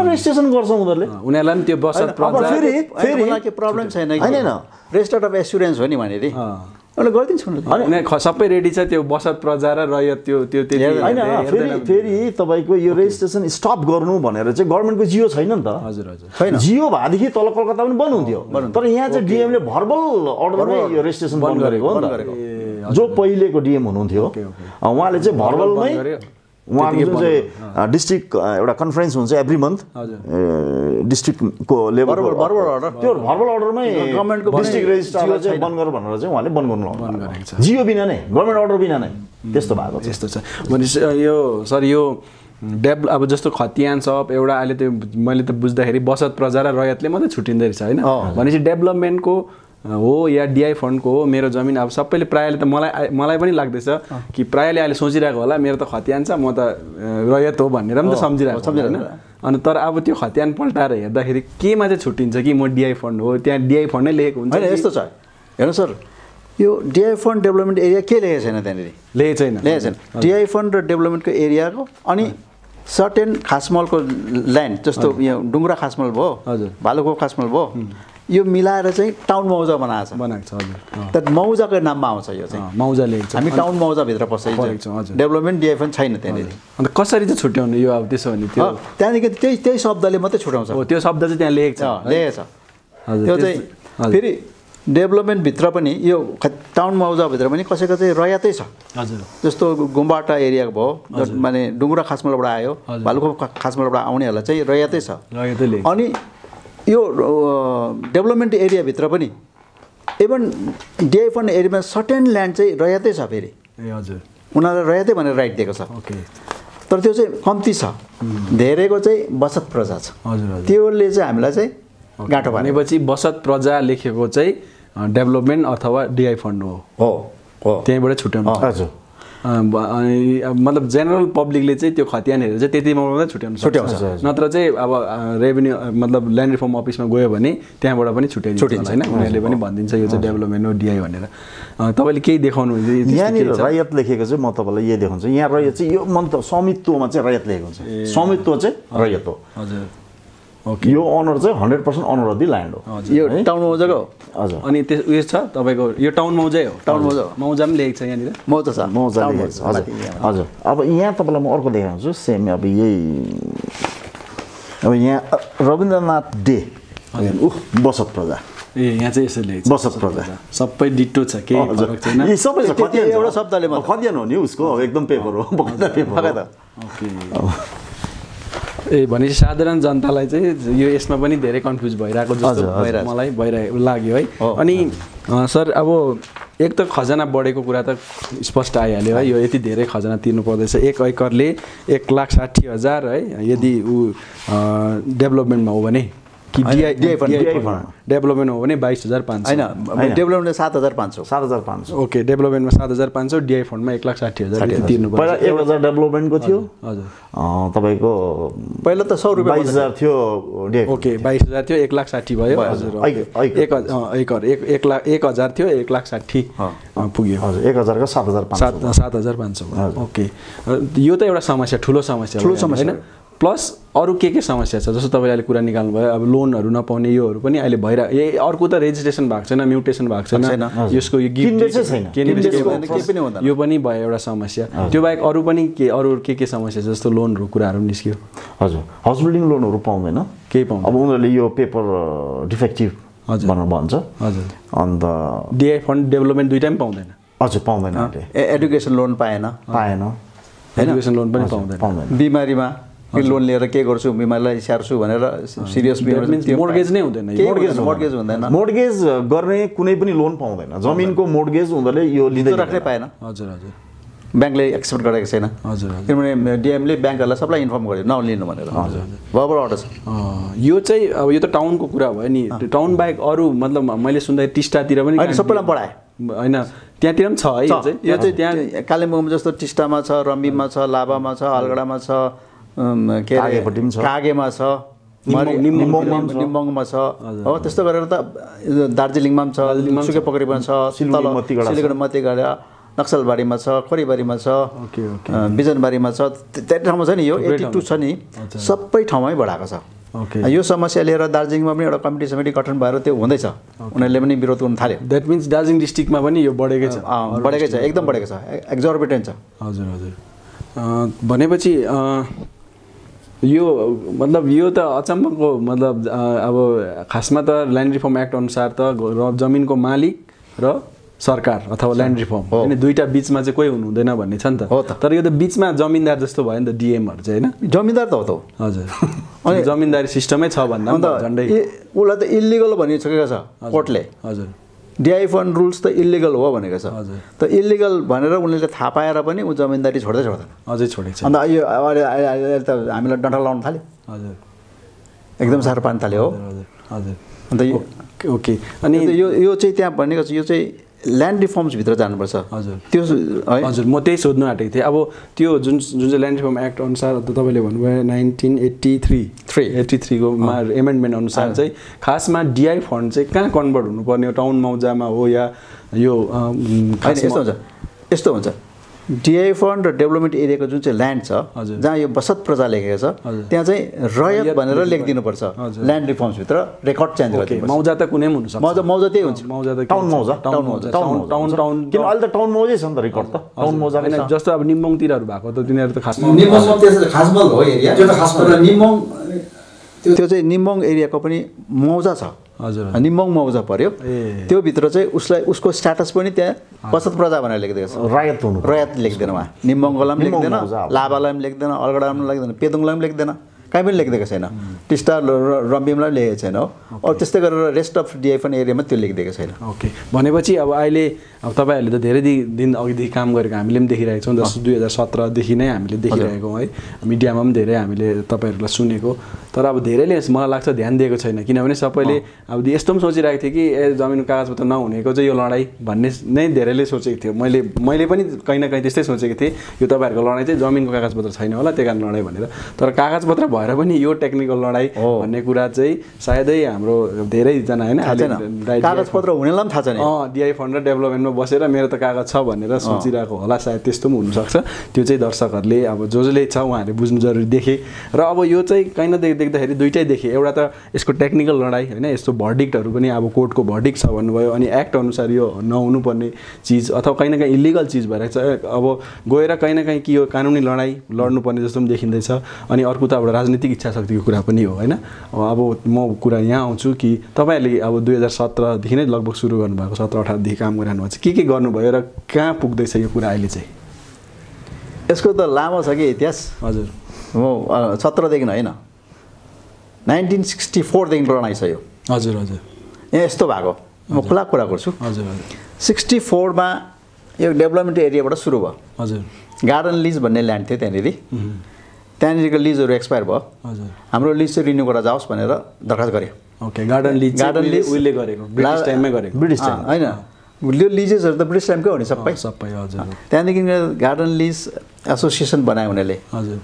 Speaker 3: रेजिस्ट्रेसन गर्छ उनीहरूले
Speaker 1: उनीहरूलाई पनि त्यो बचत
Speaker 2: फेरि के प्रब्लम छैन हैन रेजिस्टर्ड अफ एस्युरेन्स हो नि भनेर उनीहरूले गरिदिन्छ
Speaker 1: उनीहरूले सबै रेडी छ त्यो बचत प्रजा र रयत त्यो
Speaker 3: होइन फेरि तपाईँको यो रेजिस्ट्रेसन स्टप गर्नु भनेर चाहिँ गभर्मेन्टको जियो छैन नि त
Speaker 1: हजुर हजुर
Speaker 3: जियो भएदेखि तल कलकत्ता पनि बन्द हुन्थ्यो तर यहाँ चाहिँ डिएमले भर्बल अर्डरमै यो रेजिस्ट्रेसन बन्द गरेको हो नि त जो पहिलेको डिएम हुनुहुन्थ्यो उहाँले चाहिँ भर्बलमै उहाँको जुन चाहिँ डिस्ट्रिक्ट एउटा कन्फरेन्स हुन्छ एभ्री मन्थ डिस्ट्रिक्टको लेभल त्यो भर्बल अर्डरमै गभर्मेन्टको डिस्ट्रिक्ट रेजिस्ट्रारलाई चाहिँ बन्द गर भनेर चाहिँ उहाँले बन्द गर्नु लगाउनु छ जियो बिना नै गभर्मेन्ट अर्डर बिना नै त्यस्तो भएको छ
Speaker 1: यस्तो छ भनेपछि यो सर यो अब जस्तो खतियान सब एउटा अहिले त्यो मैले त बुझ्दाखेरि बचत प्रजा र रयतले मात्रै छुट्टिँदै रहेछ होइन भनेपछि डेभलपमेन्टको हो या डिआई फन्डको हो मेरो जमिन अब सबैले प्रायःले त मलाई पनि लाग्दैछ कि प्रायःले अहिले सोचिरहेको होला मेरो त खतियान छ म त रयत हो भनेर पनि त सम्झिरहेको होइन अनि तर अब त्यो खतियान पल्टाएर हेर्दाखेरि केमा चाहिँ छुट्टिन्छ कि म डिआई फन्ड हो त्यहाँ डिआई फन्ड नै लेखेको हुन्छ
Speaker 2: होइन यस्तो छ हेर्नु सर यो डिआई फन्ड डेभलपमेन्ट एरिया के लेखेको छैन त्यहाँनिर
Speaker 1: लेखेको छैन
Speaker 2: डिआई फन्ड र डेभलपमेन्टको एरियाको अनि सर्टेन खासमलको ल्यान्ड जस्तो यो डुङ्ग्रा खासमल भयो
Speaker 1: हजुर
Speaker 2: भालुखोप खासमल भयो यो मिलाएर चाहिँ टाउन मौजा बनाएको
Speaker 1: छ हजुर
Speaker 2: तर मौजाको नाममा आउँछ यो चाहिँ
Speaker 1: मौजा लेख्छ
Speaker 2: हामी टाउन मौजाभित्र पसेको डेभलपमेन्ट डिआई फन्ड छैन त्यहाँनिर
Speaker 1: अन्त कसरी चाहिँ छुट्याउने यो अब त्यसो भने त्यो
Speaker 2: त्यहाँदेखि त्यही शब्दले मात्रै छुट्याउँछ
Speaker 1: त्यो शब्द चाहिँ त्यहाँ लेखेको
Speaker 2: छ त्यो चाहिँ फेरि डेभलपमेन्टभित्र पनि यो टाउन मौजाभित्र पनि कसैको चाहिँ रयातै छ
Speaker 1: हजुर
Speaker 2: जस्तो गुम्बाटा एरियाको भयो माने डुङ्ग्रा खासमलबाट आयो भालुखोप खासमलबाट आउनेहरूलाई चाहिँ रयातै छ अनि यो डेभलपमेन्ट एरियाभित्र पनि इभन डिआई फन्ड एरियामा सर्टेन ल्यान्ड चाहिँ रयातै छ फेरि
Speaker 1: ए हजुर
Speaker 2: उनीहरूलाई रयातै भनेर राइट दिएको छ
Speaker 1: ओके
Speaker 2: तर त्यो चाहिँ कम्ती छ धेरैको चाहिँ बचत प्रजा छ
Speaker 1: हजुर
Speaker 2: त्योले चाहिँ हामीलाई चाहिँ गाँठो
Speaker 1: भनेपछि बचत प्रजा लेखेको चाहिँ डेभलपमेन्ट अथवा डिआई फन्ड हो
Speaker 2: त्यहीँबाट
Speaker 1: छुट्याउनु
Speaker 3: हजुर
Speaker 1: अनि मतलब जेनरल पब्लिकले चाहिँ त्यो खतियान हेरेर चाहिँ त्यति मात्रै छुट्याउँछ नत्र चाहिँ अब रेभेन्यू मतलब ल्यान्ड रिफर्म अफिसमा गयो भने त्यहाँबाट पनि छुट्याइदिन्छ होइन उनीहरूले पनि भनिदिन्छ यो चाहिँ डेभलपमेन्ट हो डिआई भनेर तपाईँले केही देखाउनु
Speaker 3: यहाँनिर रैयत लेखेको चाहिँ म तपाईँलाई यही देखाउँछु यहाँ रैयत चाहिँ यो मन त स्वामित्वमा चाहिँ रैयत लेखेको हुन्छ स्वामित्व चाहिँ रैयत हो
Speaker 1: हजुर
Speaker 3: ओके यो अनर चाहिँ 100% अनर अफ दि ल्यान्ड हो
Speaker 2: यो टाउन मौजाको
Speaker 3: हजुर
Speaker 1: अनि त्यो उयो छ तपाईँको यो टाउन मौजै हो
Speaker 2: टाउन मौजा
Speaker 1: मौजा पनि लेखेको छ यहाँनिर
Speaker 2: मौजा छ
Speaker 3: मौजा लेखेको छ हजुर हजुर अब यहाँ तपाईँलाई म अर्को देखाउँछु सेम अब यही अब यहाँ रविन्द्रनाथ डे बसत प्रजा
Speaker 1: ए यहाँ चाहिँ यसो लेखेको छ
Speaker 3: बसत प्रजा
Speaker 1: सबै डिटो छ केही फरक छैन
Speaker 3: यी सबै छ खतियान
Speaker 2: एउटा शब्दले
Speaker 3: खतियान हो नि उसको एकदम पेपर हो बकाइदा पेपर हो
Speaker 1: ओके ए भनेपछि साधारण जनतालाई चाहिँ यो यसमा पनि धेरै कन्फ्युज भइरहेको जस्तो मलाई भइरहेको लाग्यो है अनि सर अब एक त खजना बढेको कुरा त स्पष्ट आइहाल्यो है यो यति धेरै खजना तिर्नु पर्दैछ 1 एकरले 1,60,000 है यदि ऊ डेभलपमेन्टमा हो भने कि डिआई डेभलपमेन्ट हो भने 22,500
Speaker 2: हैन डेभलपमेन्ट 7,500
Speaker 3: 7,500
Speaker 1: ओके डेभलपमेन्टमा 7,500 डिआई फन्डमा 1,60,000 तिर्नु पर्छ
Speaker 3: पहिला 1,000 डेभलपमेन्टको थियो
Speaker 1: हजुर
Speaker 3: तपाईको
Speaker 2: पहिला त 100 रुपैयाँ
Speaker 3: 22,000 थियो डिआई
Speaker 1: ओके 22,000 थियो 1,60,000 भयो हजुर 1,000 थियो 1,60,000 पुग्यो
Speaker 3: हजुर 1,000 को 7,500
Speaker 1: 7,500 ओके यो त एउटा समस्या ठुलो समस्या हैन प्लस अरू के समस्या छ जस्तो तपाईँले अहिले कुरा निकाल्नु भयो अब लोनहरू नपाउने योहरू पनि अहिले भइरहेको अर्को त रेजिस्ट्रेसन भएको छैन म्युटेसन भएको छैन यसको यो गिफ्ट यो पनि भयो एउटा समस्या त्यो बाहेक अरू पनि अरू के समस्या छ जस्तो लोनहरू कुराहरू निस्क्यो
Speaker 3: हजुर हाउस बिल्डिङ लोनहरू पाउँदैन
Speaker 1: केही पाउँदैन
Speaker 3: अब उनीहरूले यो पेपर डिफेक्टिभ भनेर भन्छ
Speaker 1: हजुर
Speaker 3: अन्त
Speaker 1: डिआई फन्ड डेभलपमेन्ट दुईटा पनि पाउँदैन
Speaker 3: हजुर पाउँदैन
Speaker 2: एडुकेसन लोन पाएन
Speaker 1: एडुकेसन लोन पनि पाउँदैन
Speaker 2: बिमारीमा लोन लिएर के गर्छु बिमारीलाई स्याहार्छु भनेर सिरियस
Speaker 1: मोर्गेज नै हुँदैन
Speaker 2: मोर्गेज हुँदैन
Speaker 3: मोर्गेज गर्ने कुनै पनि लोन पाउँदैन जमिनको मोर्गेज उनीहरूले यो लिँदै
Speaker 2: राख्नै पाएन
Speaker 1: हजुर हजुर
Speaker 2: ब्याङ्कले एक्सेप्ट गरेको छैन
Speaker 1: हजुर
Speaker 2: किनभने डिएमले ब्याङ्कहरूलाई सबलाई इन्फर्म गर्यो नलिनु भनेर बराबर अर्डर छ
Speaker 1: यो चाहिँ अब यो त टाउनको कुरा भयो नि टाउन बाहेक अरू मतलब मैले सुन्दा टिस्टातिर पनि
Speaker 2: सबैलाई बढाए
Speaker 1: होइन त्यहाँतिर पनि छ है यो चाहिँ त्यहाँ
Speaker 2: कालिम्पोङमा जस्तो टिस्टामा छ रम्बीमा छ लाभामा छ अलगढामा छ के अरे कागेमा छ निम्बोङमा छ हो त्यस्तो गरेर त दार्जिलिङमा पनि छ सुकेपोखरीमा छ सिलगढी मतिगढा नक्सलबारीमा छ खोरीबारीमा छ बिजनबारीमा छ धेरै ठाउँमा छ नि यो 82 छ नि सबै ठाउँमै बढाएको छ यो समस्या लिएर दार्जिलिङमा पनि एउटा कमिटी समिति गठन भएर त्यो हुँदैछ उनीहरूले पनि विरोध गर्न थाल्यो
Speaker 1: द्याट मिन्स दार्जिलिङ डिस्ट्रिक्टमा पनि यो बढेकै छ
Speaker 2: एकदम बढेको छ एक्जर्बिटेन्ट छ
Speaker 1: हजुर हजुर भनेपछि यो मतलब यो त अचम्मको मतलब अब खासमा त ल्यान्ड रिफर्म एक्ट अनुसार त जमिनको मालिक र सरकार अथवा ल्यान्ड रिफर्म हैन दुईटा बीचमा चाहिँ कोही हुनु हुँदैन भन्ने छ नि त तर यो त बीचमा जमिनदार जस्तो भयो नि त डिएमहरु चाहिँ हैन
Speaker 2: जमिनदार त हो त
Speaker 1: हजुर अनि जमिनदारी सिस्टमै छ भन्दा झन्डै
Speaker 2: उलाई त इल्लिगल भनिसकेको छ कोर्टले हजुर डिआई फन्ड रुल्स त इल्लिगल हो भनेको छ त इल्लिगल भनेर उनीहरूले थाहा पाएर पनि ऊ जमिनदारी छोड्दैन
Speaker 1: अझै छोडेको छ
Speaker 2: अन्त यो अहिले त हामीलाई डन्ठा लाउन थाल्यो
Speaker 1: हजुर
Speaker 2: एकदम साह्रो पार्न थाल्यो हो
Speaker 1: हजुर
Speaker 2: अन्त
Speaker 1: ओके अनि
Speaker 2: यो चाहिँ त्यहाँ भनेको छ यो चाहिँ ल्यान्ड रिफर्म्स भित्र जानुपर्छ
Speaker 1: हजुर
Speaker 2: त्यो
Speaker 1: हजुर म त्यही सोध्नु आँटेको थिएँ अब त्यो जुन चाहिँ ल्यान्ड रिफर्म एक्ट अनुसार तपाईँले भन्नुभयो 1983 को मा एमेन्डमेन्ट अनुसार चाहिँ खासमा डिआई फन्ड चाहिँ कहाँ कन्भर्ट हुनुपर्ने हो टाउन मौजामा हो या यो
Speaker 2: यस्तो हुन्छ डिआई फन्ड र डेभलपमेन्ट एरियाको जुन चाहिँ ल्यान्ड छ जहाँ यो बसत प्रजा लेखेको छ त्यहाँ चाहिँ रयत भनेर लेखिदिनुपर्छ ल्यान्ड रिफर्म्स भित्र रेकर्ड चेन्ज गरिदिनु
Speaker 1: मौजा त कुनै पनि हुन सक्छ
Speaker 2: मौजा त्यही हुन्छ
Speaker 1: मौजा त
Speaker 3: टाउन मौजा किन अहिले त टाउन मौजै छ नि त रेकर्ड त टाउन मौजा
Speaker 1: हैन जस्तो अब निम्बोङतिरहरु भएको त तिनीहरु त खासमा
Speaker 2: निम्बोङमा त्यसै खासमल हो एरिया त्यो त खासमा निम्बोङ त्यो चाहिँ निम्बोङ एरियाको पनि मौजा छ
Speaker 1: हजुर
Speaker 2: निम्बोङ मौजा पर्यो त्यो भित्र चाहिँ उसको स्ट्याटस पनि त्यहाँ बसत प्रजा भनेर लेखिदिएको छ
Speaker 3: रयत हुनु
Speaker 2: रयत लेख्दैन उहाँ निम्बोङलाई पनि लेख्दैन लाभालाई पनि लेख्दैन अलगढालाई पनि लेख्दैन पेदोङलाई पनि लेख्दैन कहीँ पनि लेखिदिएको छैन टिस्टा रम्बीमलाई पनि लेखेको छैन हो त्यस्तै गरेर रेस्ट अफ डिआई फन्ड एरियामा त्यो लेखिदिएको छैन
Speaker 1: ओके भनेपछि अब अहिले अब तपाईँहरूले त धेरै दिन अघिदेखि काम गरेको हामीले पनि देखिरहेको छौँ जस्तो 2017 देखि नै हामीले देखिरहेको है मिडियामा पनि धेरै हामीले तपाईँहरूलाई सुनेको तर अब धेरैले मलाई लाग्छ ध्यान दिएको छैन, किनभने सबैले अब यस्तो पनि सोचिरहेको थियो कि जमिनको कागजपत्र नहुनेको चाहिँ यो लडाइँ भन्ने नै धेरैले सोचेको थियो। मैले पनि कहीँ न कहीँ त्यस्तै सोचेको थिएँ, यो तपाईँहरूको लडाइँ चाहिँ जमिनको कागजपत्र छैन होला त्यही कारण लडाइँ भनेर। तर कागजपत्र भएर पनि यो टेक्निकल लडाइँ भन्ने कुरा चाहिँ सायदै हाम्रो धेरैजना होइन
Speaker 2: कागजपत्र हुनेलाई पनि थाहा छैन।
Speaker 1: डिआई फन्ड र डेभलपमेन्टमा बसेर मेरो त कागज छ भनेर सोचिरहेको होला सायद, त्यस्तो पनि हुनसक्छ। त्यो चाहिँ दर्शकहरूले अब जसले छ उहाँहरूले बुझ्नु जरुरी देखे। र अब यो चाहिँ कहीँ न देख्दाखेरि दुइटै देखेँ। एउटा त यसको टेक्निकल लडाइँ होइन, यस्तो भर्डिक्टहरू पनि अब कोर्टको भर्डिक्ट छ भन्नुभयो, अनि एक्ट अनुसार यो नहुनुपर्ने चिज अथवा कहीँ न कहीँ इलिगल चिज भएर चाहिँ अब गएर कहीँ न कहीँ कि यो कानुनी लडाइँ लड्नुपर्ने जस्तो पनि देखिँदैछ। अनि अर्को त अब राजनीतिक इच्छा शक्तिको कुरा पनि हो होइन। अब म कुरा यहाँ आउँछु कि तपाईँहरूले अब 2017देखि नै लगभग सुरु गर्नुभएको, 17-18देखि काम गरिरहनु भएको छ, के गर्नुभयो र कहाँ पुग्दैछ यो कुरा अहिले चाहिँ?
Speaker 2: यसको त लामो छ कि इतिहास।
Speaker 1: हजुर,
Speaker 2: म 17देखि होइन 1964देखि लडाइँ छ यो।
Speaker 1: हजुर हजुर,
Speaker 2: यहाँ यस्तो भएको म खुला कुरा गर्छु।
Speaker 1: हजुर हजुर,
Speaker 2: 64मा यो डेभलपमेन्ट एरियाबाट सुरु भयो।
Speaker 1: हजुर,
Speaker 2: गार्डन लिज भन्ने ल्यान्ड थियो त्यहाँनिर, त्यहाँनिरको लिजहरू एक्सपायर भयो।
Speaker 1: हजुर,
Speaker 2: हाम्रो लिज चाहिँ रिन्यू गरेर जाओस् भनेर दरखास्त गर्यो।
Speaker 1: ओके, गार्डन लिज उहिले गरेको, ब्रिटिस टाइममै गरेको,
Speaker 2: ब्रिटिस टाइम होइन, यो लिजेसहरू त ब्रिटिस टाइमकै हो नि सबै।
Speaker 1: हजुर।
Speaker 2: त्यहाँदेखि गार्डन लिज एसोसिएसन बनायो उनीहरूले।
Speaker 1: हजुर,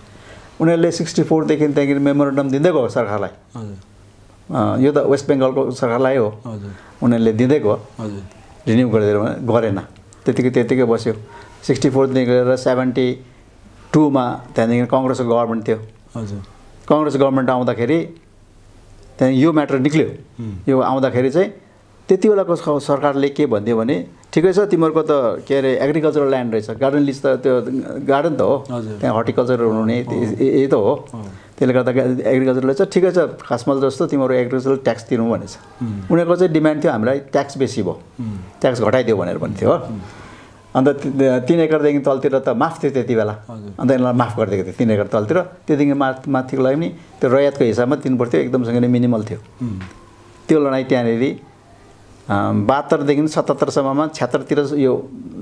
Speaker 2: उनीहरूले 64देखि त्यहाँदेखि मेमोरेन्डम दिँदै गयो सरकारलाई।
Speaker 1: हजुर,
Speaker 2: यो त वेस्ट बेङ्गलको सरकारलाई हो,
Speaker 1: हजुर,
Speaker 2: उनीहरूले दिँदै गयो।
Speaker 1: हजुर,
Speaker 2: रिन्यू गरिदिएर गरेन, त्यतिकै बस्यो। 64देखि लिएर 72मा त्यहाँदेखि कङ्ग्रेसको गभर्मेन्ट थियो।
Speaker 1: हजुर,
Speaker 2: कङ्ग्रेस गभर्मेन्ट आउँदाखेरि त्यहाँदेखि यो म्याटर निक्ल्यो। यो आउँदाखेरि चाहिँ त्यति बेलाको सरकारले के भनिदियो भने ठिकै छ तिमीहरूको त के अरे एग्रिकल्चरल ल्यान्ड रहेछ, गार्डन लिज त त्यो गार्डन त हो, त्यहाँ हर्टिकल्चर हुने यही त हो, त्यसले गर्दा एग्रिकल्चर रहेछ, ठिकै छ खासमल जस्तो तिमीहरू एग्रिकल्चरल ट्याक्स तिर्नु भनेछ। उनीहरूको चाहिँ डिमान्ड थियो हामीलाई ट्याक्स बेसी भयो, ट्याक्स घटाइदियो भनेर भन्थ्यो हो। अन्त 3 एकरदेखि तलतिर त माफ थियो त्यति बेला, अन्त यसलाई माफ गरिदिएको थियो 3 एकर तलतिर। त्यहाँदेखि माथिको लागि पनि त्यो रयातको हिसाबमा तिर्नुपर्थ्यो, एकदमसँगै नै मिनिमल थियो। त्यो लडाइँ त्यहाँनिर 72देखि 77सम्ममा 76तिर यो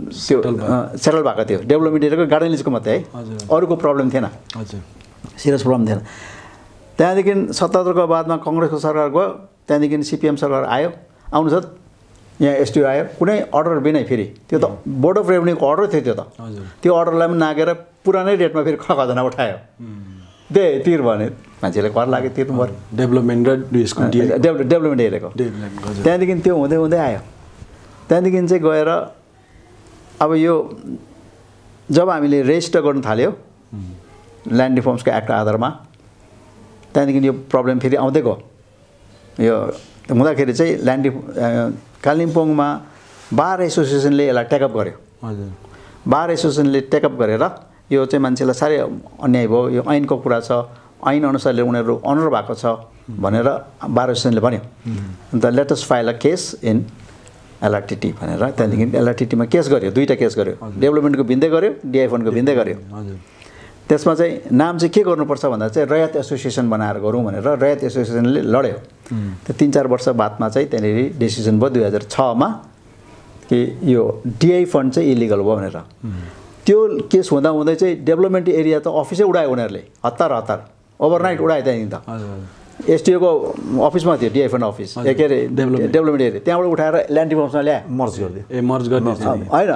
Speaker 2: सेटल भएको थियो। डेभलपमेन्ट एरियाको गार्डन लिजको मात्रै है, अरूको प्रब्लम थिएन, सिरियस प्रब्लम थिएन। त्यहाँदेखि 77को बादमा कङ्ग्रेसको सरकार गयो, त्यहाँदेखि सिपिएम सरकार आयो। आउनु छ यहाँ एसटिओ आयो, कुनै अर्डर बिनै फेरि त्यो त बोर्ड अफ रेभेन्यूको अर्डर थियो त्यो त। त्यो अर्डरलाई पनि नागेर पुरानै रेटमा फेरि खजना उठायो, दे तिर भने मान्छेले कर लाग्यो तिर्नु पर्यो।
Speaker 1: डेभलपमेन्ट र
Speaker 2: डेभलपमेन्ट एरियाको। त्यहाँदेखि त्यो हुँदै हुँदै आयो। त्यहाँदेखि चाहिँ गएर अब यो जब हामीले रेजिस्टर गर्नु थाल्यो ल्यान्ड रिफर्म्सको एक्टको आधारमा, त्यहाँदेखि यो प्रब्लम फेरि आउँदै गयो। यो हुँदाखेरि चाहिँ कालिम्पोङमा बार एसोसिएसनले यसलाई टेकअप गर्यो।
Speaker 1: हजुर,
Speaker 2: बार एसोसिएसनले टेकअप गरेर यो चाहिँ मान्छेलाई साह्रै अन्याय भयो, यो ऐनको कुरा छ, ऐन अनुसारले उनीहरू अनर भएको छ भनेर बार एसोसिएसनले भन्यो। अन्त let us file a case in LRTT भनेर त्यहाँदेखि एलआरटिटीमा केस गर्यो, 2टा केस गर्यो, डेभलपमेन्टको भिन्दै गर्यो, डिआई फन्डको भिन्दै गर्यो। त्यसमा चाहिँ नाम चाहिँ के गर्नुपर्छ भन्दा चाहिँ रयात एसोसिएसन बनाएर गरौँ भनेर रयात एसोसिएसनले लड्यो। त्यो 3-4 वर्ष बादमा चाहिँ त्यहाँनिर डिसिजन भयो 2006मा कि यो डिआई फन्ड चाहिँ इलिगल भयो भनेर। त्यो केस हुँदा हुँदै चाहिँ डेभलपमेन्ट एरिया त अफिसै उडायो उनीहरूले, हतार ओभरनाइट उडायो त्यहाँदेखि त। एसटिओको अफिसमा थियो डिआई फन्ड अफिस, के अरे डेभलपमेन्ट एरिया, त्यहाँबाट उठाएर ल्यान्ड रिफर्म्समा ल्यायो,
Speaker 3: मर्ज गरिदियो।
Speaker 1: मर्ज गर्ने
Speaker 2: होइन,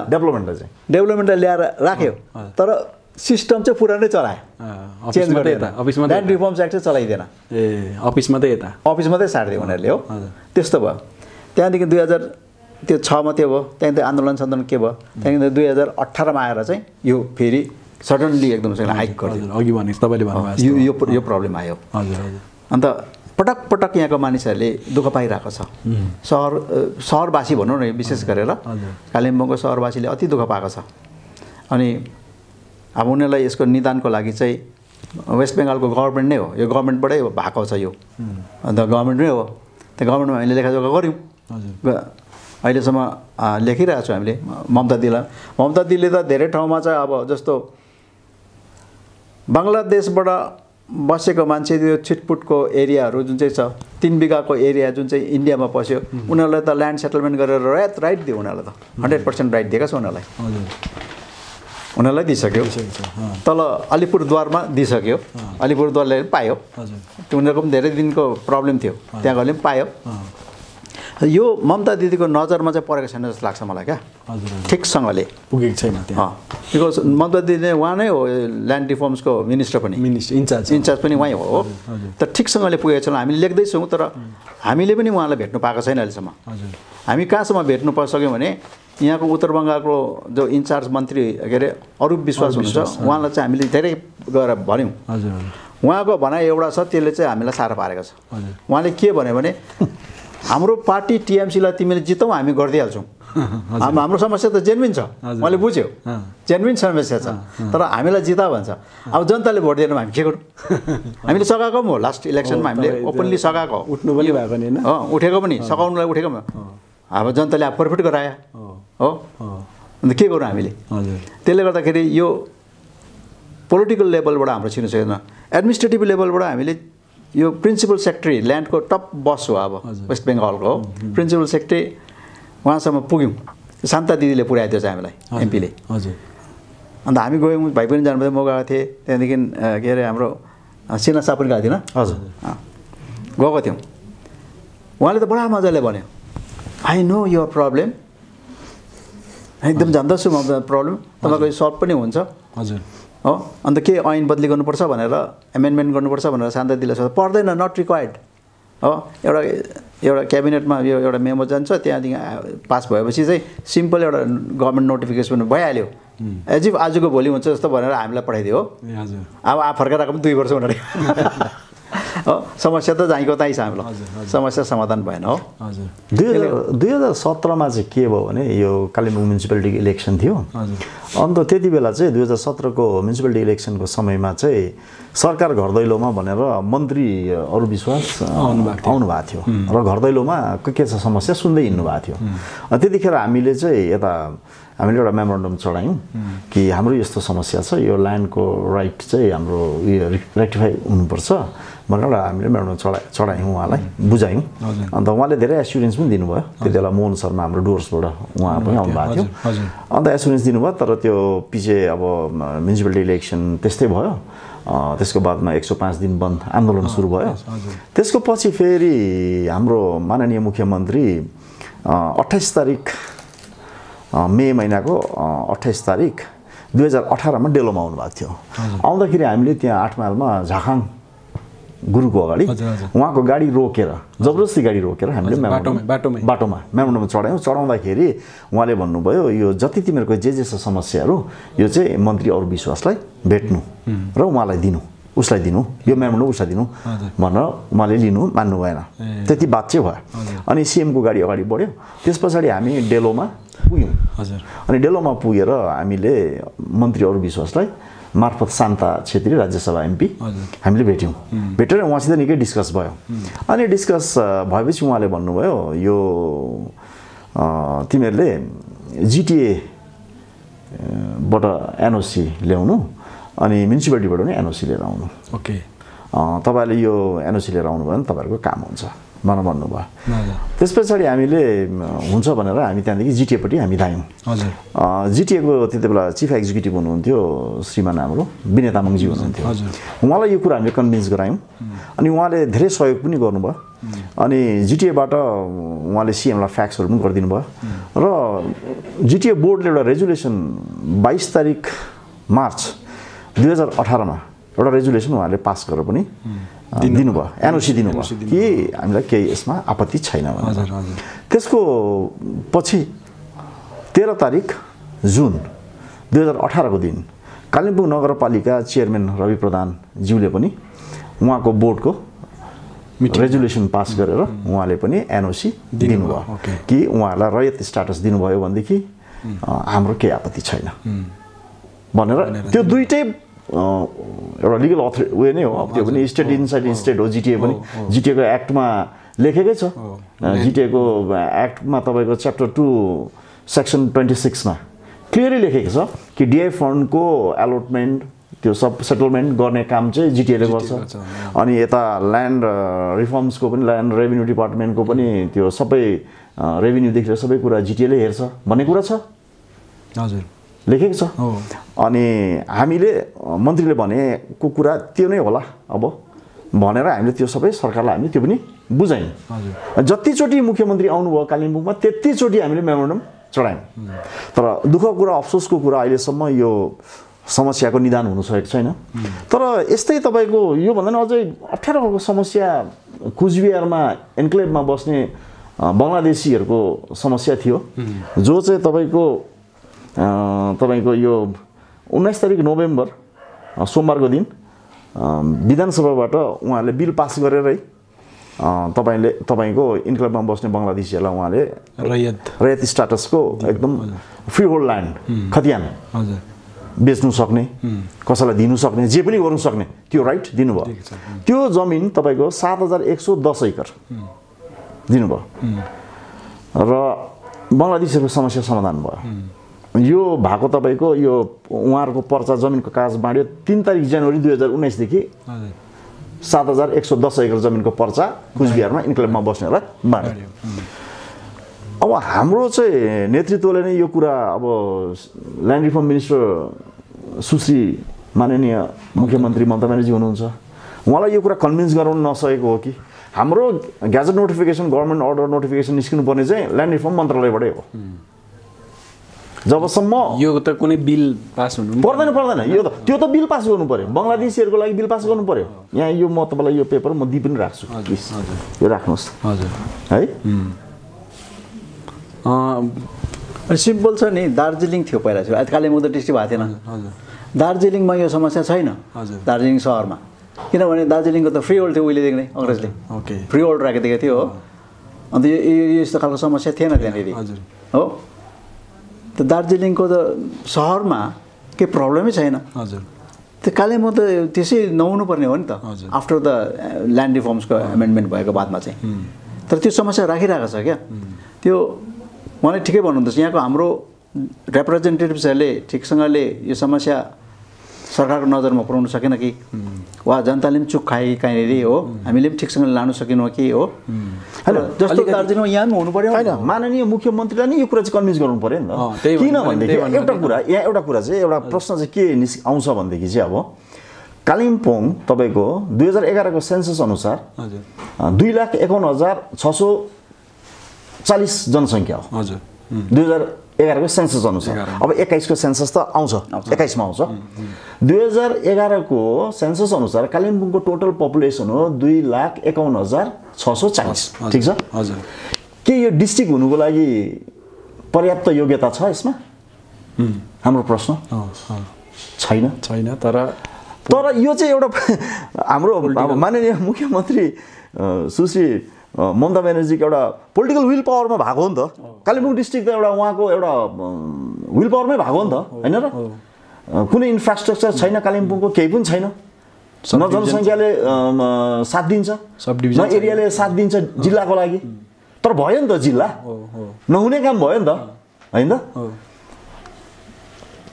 Speaker 3: डेभलपमेन्टलाई
Speaker 2: ल्याएर राख्यो, तर सिस्टम चाहिँ पुरानै चलायो, चेन्ज गरेर ल्यान्ड रिफर्म्स एक्ट चाहिँ चलाइदिएन।
Speaker 1: अफिस मात्रै
Speaker 2: सारिदियो उनीहरूले हो, त्यस्तो भयो। त्यहाँदेखि 2006मा त्यो भयो, त्यहाँदेखि आन्दोलन के भयो, त्यहाँदेखि 2018मा आएर चाहिँ यो फेरि सडनली एकदमसँग हाइक गरिदियो।
Speaker 1: अघि भने तपाईँले भन्नुभयो
Speaker 2: यो प्रब्लम आयो। अन्त पटक यहाँको मानिसहरूले दुःख पाइरहेको छ। सहरवासी भनौँ न, विशेष गरेर कालिम्पोङको सहरवासीले अति दुःख पाएको छ। अनि अब उनीहरूलाई यसको निदानको लागि चाहिँ वेस्ट बेङ्गलको गभर्मेन्ट नै हो, यो गभर्मेन्टबाटै भएको छ यो, अन्त गभर्मेन्ट नै हो। त्यो गभर्मेन्टमा हामीले लेखाजोखा गऱ्यौँ, अहिलेसम्म लेखिरहेको छौँ हामीले। ममता दिदीले त धेरै ठाउँमा चाहिँ अब जस्तो बङ्गलादेशबाट बसेको मान्छे त्यो छिटपुटको एरियाहरू जुन चाहिँ छ 3 बिघाको एरिया जुन चाहिँ इन्डियामा पस्यो, उनीहरूलाई त ल्यान्ड सेटलमेन्ट गरेर राइट दियो, उनीहरूलाई त 100% राइट दिएको छ उनीहरूलाई। उनीहरूलाई दिइसक्यो तल अलिपुरद्वारमा दिइसक्यो अलिपुरद्वारले पायो उनीहरूको पनि धेरै दिनको प्रब्लम थियो त्यहाँ गएले पनि पायो यो ममता दिदीको नजरमा चाहिँ परेको छैन जस्तो लाग्छ मलाई क्या ठिकसँगले
Speaker 1: पुगेको छैन त्यहाँ
Speaker 2: बिकज ममता दिदी उहाँ नै हो ल्यान्ड रिफर्म्सको मिनिस्टर पनि इन्चार्ज पनि उहाँ हो तर ठिकसँगले पुगेको छैन हामीले लेख्दैछौँ तर हामीले पनि उहाँलाई भेट्नु पाएको छैन अहिलेसम्म हामी कहाँसम्म भेट्नु सक्यौँ भने यहाँको उत्तर बङ्गालको जो इन्चार्ज मन्त्री के अरे अरूप विश्वास हुनुहुन्छ उहाँलाई चाहिँ हामीले धेरै गएर भन्यौँ उहाँको भनाइ एउटा छ त्यसले चाहिँ हामीलाई साह्रो पारेको छ उहाँले के भन्यो भने हाम्रो पार्टी टिएमसीलाई तिमीले जितौ हामी गरिदिइहाल्छौँ हाम्रो समस्या त जेन्युन छ मैले बुझ्यो जेन्युन समस्या छ तर हामीलाई जिता भन्छ अब जनताले भोट दिएन हामी के गरौँ हामीले सघाएको पनि हो लास्ट इलेक्सनमा हामीले ओपनली सघाएको
Speaker 1: उठ्नु पनि भएको नि होइन
Speaker 2: उठेको पनि सघाउनुलाई उठेको पनि अब जनताले अब फर्फिट गरायो हो अन्त के गरौँ हामीले त्यसले गर्दाखेरि यो पोलिटिकल लेभलबाट हाम्रो छिर्नु सकेन एडमिनिस्ट्रेटिभ लेभलबाट हामीले यो प्रिन्सिपल सेक्रेटरी ल्यान्डको टप बस हो अब वेस्ट बेङ्गलको हो प्रिन्सिपल सेक्रेटरी उहाँसम्म पुग्यौँ शान्ता दिदीले पुर्याइदियो चाहिँ हामीलाई एमपीले
Speaker 1: हजुर
Speaker 2: अन्त हामी गयौँ भाइ पनि जानुभयो म गएको थिएँ त्यहाँदेखि के अरे हाम्रो सिना साह पनि गएको थिएन
Speaker 3: हजुर
Speaker 2: गएको थियौँ उहाँले त बडा मजाले भन्यो आई नो योर प्रब्लम एकदम जान्दछु म प्रब्लम तपाईँको सल्भ पनि हुन्छ
Speaker 1: हजुर
Speaker 2: हो अन्त के ऐन बदली गर्नुपर्छ भनेर एमेन्डमेन्ट गर्नुपर्छ भनेर शान्ता दिदीले सोध्दा पर्दैन नट रिक्वायर्ड हो एउटा क्याबिनेटमा यो एउटा मेमो जान्छ त्यहाँदेखि पास भएपछि चाहिँ सिम्पल एउटा गभर्मेन्ट नोटिफिकेसन भइहाल्यो एज इफ आजको भोलि हुन्छ जस्तो भनेर हामीलाई पठाइदियो हो अब फर्केर आएको पनि 2 वर्ष हुनाले हो समस्या त जहीँको त्यहीँ छ हामीलाई समस्या समाधान भएन हो
Speaker 3: हजुर 2017मा चाहिँ के भयो भने यो कालिम्पोङ म्युनिसिपालिटी इलेक्सन थियो अन्त त्यति बेला चाहिँ 2017को म्युनिसिपालिटी इलेक्सनको समयमा चाहिँ सरकार घर दैलोमा भनेर मन्त्री अरू विश्वास आउनु भएको थियो र घर दैलोमा के छ समस्या सुन्दै हिँड्नु भएको थियो त्यतिखेर हामीले चाहिँ यता हामीले एउटा मेमोरेन्डम चढायौँ कि हाम्रो यस्तो समस्या छ यो ल्यान्डको राइट चाहिँ हाम्रो उयो रेक्टिफाई हुनुपर्छ भनेर एउटा हामीले मेमोरेन्डम चढायौँ उहाँलाई बुझायौँ अन्त उहाँले धेरै एस्युरेन्स पनि दिनुभयो त्यति बेला मोहन शर्मा हाम्रो डुवर्सबाट उहाँ पनि आउनु भएको थियो अन्त एस्युरेन्स दिनुभयो तर त्यो पछि अब म्युनिसिपालिटी इलेक्सन त्यस्तै भयो त्यसको बादमा 105 दिन बन्द आन्दोलन सुरु भयो त्यसको पछि फेरि हाम्रो माननीय मुख्यमन्त्री 28 तारिक मे महिनाको 28 तारिक 2018मा डेलोमा आउनुभएको थियो आउँदाखेरि हामीले त्यहाँ 8 माइलमा झाखाङ गुरुको अगाडि उहाँको गाडी रोकेर जबरजस्ती गाडी रोकेर हामीले बाटोमा मेमोरेन्डम चढाउँदाखेरि उहाँले भन्नुभयो यो जति तिमीहरूको जे छ समस्याहरू यो चाहिँ मन्त्री अरू विश्वासलाई भेट्नु र उहाँलाई दिनु उसलाई दिनु यो मेमोरेन्डम उसलाई दिनु भनेर उहाँले लिनु मान्नु भएन त्यति बात चाहिँ भयो अनि सिएमको गाडी अगाडि बढ्यो त्यस पछाडि हामी डेलोमा पुग्यौँ अनि डेलोमा पुगेर हामीले मन्त्री अरू विश्वासलाई मार्फत शान्ता छेत्री राज्यसभा एमपी हामीले भेटेर उहाँसित निकै डिस्कस भयो अनि डिस्कस भएपछि उहाँले भन्नुभयो यो तिमीहरूले जिटिए बाट एनओसी ल्याउनु अनि म्युनिसिपालिटीबाट पनि एनओसी लिएर आउनु
Speaker 1: ओके
Speaker 3: तपाईँले यो एनओसी लिएर आउनु भयो भने तपाईँहरूको काम हुन्छ भनेर भन्नुभयो त्यस पछाडि हामीले हुन्छ भनेर हामी त्यहाँदेखि जिटिएपट्टि हामी धायौँ जिटिएको त्यति बेला चिफ एक्जिक्युटिभ हुनुहुन्थ्यो श्रीमान हाम्रो विनय तामाङजी हुनुहुन्थ्यो उहाँलाई यो कुरा हामीले कन्भिन्स गरायौँ अनि उहाँले धेरै सहयोग पनि गर्नुभयो अनि जिटिएबाट उहाँले सिएमलाई फ्याक्सहरू पनि गरिदिनु भयो र जिटिए बोर्डले एउटा रेजुलेसन 22 तारिक मार्च 2018मा एउटा रेजुलेसन उहाँले पास गरेर पनि दिनुभयो एनओसी दिनुभयो कि हामीलाई केही यसमा आपत्ति छैन भनेर त्यसको पछि 13 तारिक जुन 2018को दिन कालिम्पोङ नगरपालिका चेयरम्यान रवि प्रधानज्यूले पनि उहाँको बोर्डको रेजुलेसन पास गरेर उहाँले पनि एनओसी दिनुभयो कि उहाँहरूलाई रयत स्ट्याटस दिनुभयो भनेदेखि हाम्रो केही आपत्ति छैन भनेर त्यो दुईटै एउटा लिगल वे नै हो त्यो पनि स्टेट इनसाइड स्टेट हो जिटिए पनि जिटिएको एक्टमा लेखेकै छ जिटिएको एक्टमा तपाईँको च्याप्टर 2 सेक्सन 26 मा क्लियरली लेखेको छ कि डिआई फन्डको एलोटमेन्ट त्यो सब सेटलमेन्ट गर्ने काम चाहिँ जिटिएले गर्छ अनि यता ल्यान्ड रिफर्म्सको पनि ल्यान्ड रेभिन्यू डिपार्टमेन्टको पनि त्यो सबै रेभिन्यूदेखि लिएर सबै कुरा जिटिएले हेर्छ भन्ने कुरा छ
Speaker 1: हजुर
Speaker 3: लेखेको छ। अनि हामीले मन्त्रीले भनेको कुरा त्यो नै होला अब भनेर हामीले त्यो सबै सरकारलाई हामीले त्यो पनि बुझायौँ। जतिचोटि मुख्यमन्त्री आउनुभयो कालिम्पोङमा त्यतिचोटि हामीले मेमोरेन्डम चढायौँ। तर दुःखको कुरा अफसोसको कुरा अहिलेसम्म यो समस्याको निदान हुन सकेको छैन। तर यस्तै तपाईँको योभन्दा पनि अझै अप्ठ्यारो खालको समस्या कुचबिहारमा एन्क्लेभमा बस्ने बङ्गलादेशीहरूको समस्या थियो, जो चाहिँ तपाईँको यो 19 तारिक नोभेम्बर सोमबारको दिन विधानसभाबाट उहाँहरूले बिल पास गरेरै तपाईँको इन्क्लेभमा बस्ने बङ्गलादेशीहरूलाई उहाँले रैयत स्टाटसको एकदम फ्री होल्ड ल्यान्ड खतियान बेच्नु सक्ने, कसैलाई दिनु सक्ने, जे पनि गर्नु सक्ने त्यो राइट दिनुभयो। त्यो जमिन तपाईँको 7110 एकड दिनुभयो र बङ्गलादेशीहरूको समस्या समाधान भयो। यो भएको तपाईँको यो उहाँहरूको पर्चा जमिनको कागज बाँड्यो 3 तारिक जनवरी 2019 देखि 7110 एकड जमिनको पर्चा कुचबिहारमा इन्क्लेभमा बस्नेहरूलाई बाँड्यो। अब हाम्रो चाहिँ नेतृत्वले नै यो कुरा अब ल्यान्ड रिफर्म मिनिस्टर सुश्री माननीय मुख्यमन्त्री ममता ब्यानर्जी हुनुहुन्छ, उहाँलाई यो कुरा कन्भिन्स गराउन नसकेको हो कि हाम्रो gadget notification government order notification निस्किनु पर्ने चाहिँ ल्यान्ड रिफर्म मन्त्रालयबाटै हो। जबसम्म
Speaker 1: यो त कुनै बिल पास हुनु
Speaker 3: पर्दैन यो त त्यो त बिल पास गर्नु पर्यो, बङ्गलादेशीहरूको लागि बिल पास गर्नु पर्यो। यहाँ यो म तपाईँलाई यो पेपर म दिइ पनि राख्छु, प्लिज यो राख्नुहोस् है।
Speaker 2: सिम्पल छ नि, दार्जिलिङ थियो पहिला थियो, कालिम्पोङ त डिस्ट्रिक्ट भएको थिएन। दार्जिलिङमा यो समस्या छैन दार्जिलिङ सहरमा, किनभने दार्जिलिङको त फ्री होल्ड थियो उहिलेदेखि नै, अङ्ग्रेजले फ्री होल्ड राखिदिएको थियो हो। अन्त यो यस्तो खालको समस्या थिएन त्यहाँनिर हो। त दार्जिलिङको त सहरमा केही प्रब्लमै छैन। त्यो कालिम्पोङ त त्यसै नहुनु पर्ने हो नि त आफ्टर द ल्यान्ड रिफर्म्सको एमेन्डमेन्ट भएको बादमा चाहिँ। तर त्यो समस्या राखिरहेको छ क्या, त्यो उहाँले ठिकै भन्नुहुँदैछ। यहाँको हाम्रो रिप्रेजेन्टेटिभ्सहरूले ठिकसँगले यो समस्या सरकारको नजरमा पुर्याउनु सकेन कि, वा जनताले पनि चुप खाए कि कहीँनिर हो, हामीले पनि ठिकसँगले लानु सकेनौँ कि हो।
Speaker 3: होइन
Speaker 2: जस्तो दार्जिलिङमा यहाँ पनि हुनु पर्यो
Speaker 3: होइन, माननीय मुख्यमन्त्रीलाई नै यो कुरा चाहिँ कन्भिन्स गर्नु पर्यो नि त। किनभनेदेखि एउटा कुरा चाहिँ एउटा प्रश्न चाहिँ के आउँछ भनेदेखि चाहिँ अब कालिम्पोङ तपाईँको 2011 को सेन्सस अनुसार 2,51,640 जनसङ्ख्या हो। 2011 को सेन्सस अनुसार। अब 21 को सेन्सस त आउँछ, 21 मा आउँछ। 2011 को सेन्सस अनुसार कालिम्पोङको टोटल पपुलेसन हो 2,51,640। ठिक छ। के यो डिस्ट्रिक्ट हुनुको लागि पर्याप्त योग्यता छ यसमा? हाम्रो प्रश्न छैन। तर यो चाहिँ एउटा हाम्रो माननीय मुख्यमन्त्री सुश्री ममता ब्यानर्जीको एउटा पोलिटिकल विल पावरमा भएको हो नि त। कालिम्पोङ डिस्ट्रिक्ट त एउटा उहाँको एउटा विल पावरमै भएको हो नि त, होइन र? कुनै इन्फ्रास्ट्रक्चर छैन कालिम्पोङको, केही पनि छैन। न जनसङ्ख्याले साथ दिन्छ, न एरियाले साथ दिन्छ जिल्लाको लागि। तर भयो नि त जिल्ला, नहुने काम भयो नि त, होइन त?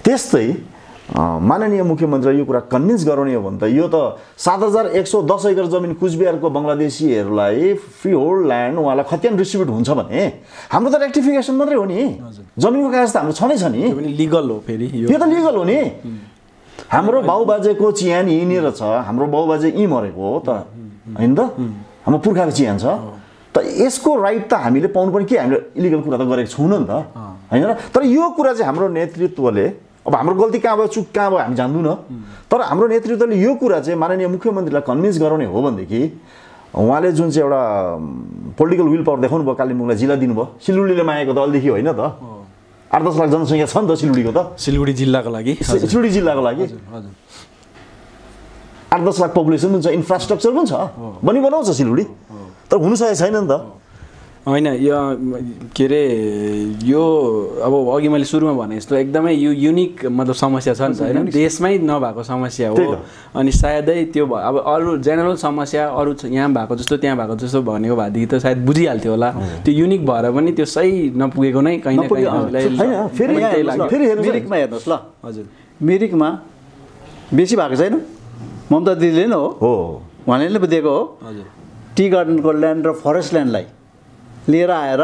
Speaker 3: त्यस्तै माननीय मुख्यमन्त्री यो कुरा कन्भिन्स गराउने हो भने त यो त 7110 एकड जमिन कुचबिहारको बङ्गलादेशीहरूलाई फ्री होल्ड ल्यान्ड उहाँलाई खतियान डिस्ट्रिब्युट हुन्छ भने हाम्रो त रेक्टिफिकेसन मात्रै हो नि, जमिनको कागज त हाम्रो छँदै छ नि,
Speaker 1: लिगल हो। फेरि
Speaker 3: यो त लिगल हो नि। हाम्रो बाउबाजेको चियान यहीँनिर छ, हाम्रो बाउबाजे यहीँ मरेको हो त, होइन त? हाम्रो पुर्खाको चियान छ त, यसको राइट त हामीले पाउनु पर्ने। के हामीले इलिगल कुरा त गरेको छौँ नि त, होइन र? तर यो कुरा चाहिँ हाम्रो नेतृत्वले, अब हाम्रो गल्ती कहाँ भयो चुक कहाँ भयो हामी जान्दैनौँ, तर हाम्रो नेतृत्वले यो कुरा चाहिँ माननीय मुख्यमन्त्रीलाई कन्भिन्स गराउने हो भनेदेखि उहाँले जुन चाहिँ एउटा पोलिटिकल विल पावर देखाउनु भयो, कालिम्पोङलाई जिल्ला दिनुभयो। सिलगढीले मागेको त अहिलेदेखि होइन त, 8-10 लाख जनसङ्ख्या छ नि त सिलगढीको त,
Speaker 1: सिलगढी जिल्लाको लागि
Speaker 3: 8-10 लाख पपुलेसन पनि छ, इन्फ्रास्ट्रक्चर पनि छ, बनाउँछ सिलगढी, तर हुनु सकेको छैन नि त।
Speaker 1: होइन यो के अरे यो अब अघि मैले सुरुमा भने जस्तो एकदमै यो युनिक मतलब समस्या छ नि त, होइन? देशमै नभएको समस्या हो। अनि सायदै त्यो अब अरू जेनरल समस्या अरू यहाँ भएको जस्तो त्यहाँ भएको जस्तो भनेको भएदेखि त सायद बुझिहाल्थ्यो होला। त्यो युनिक भएर पनि त्यो सही नपुगेको नै कहीँ न कहीँ।
Speaker 2: मिरिकमा हेर्नुहोस् ल, हजुर मिरिकमा बेसी भएको छैन, ममता दिदीले नै हो, उहाँले नै दिएको हो। टी गार्डनको ल्यान्ड र फरेस्ट ल्यान्डलाई लिएर आएर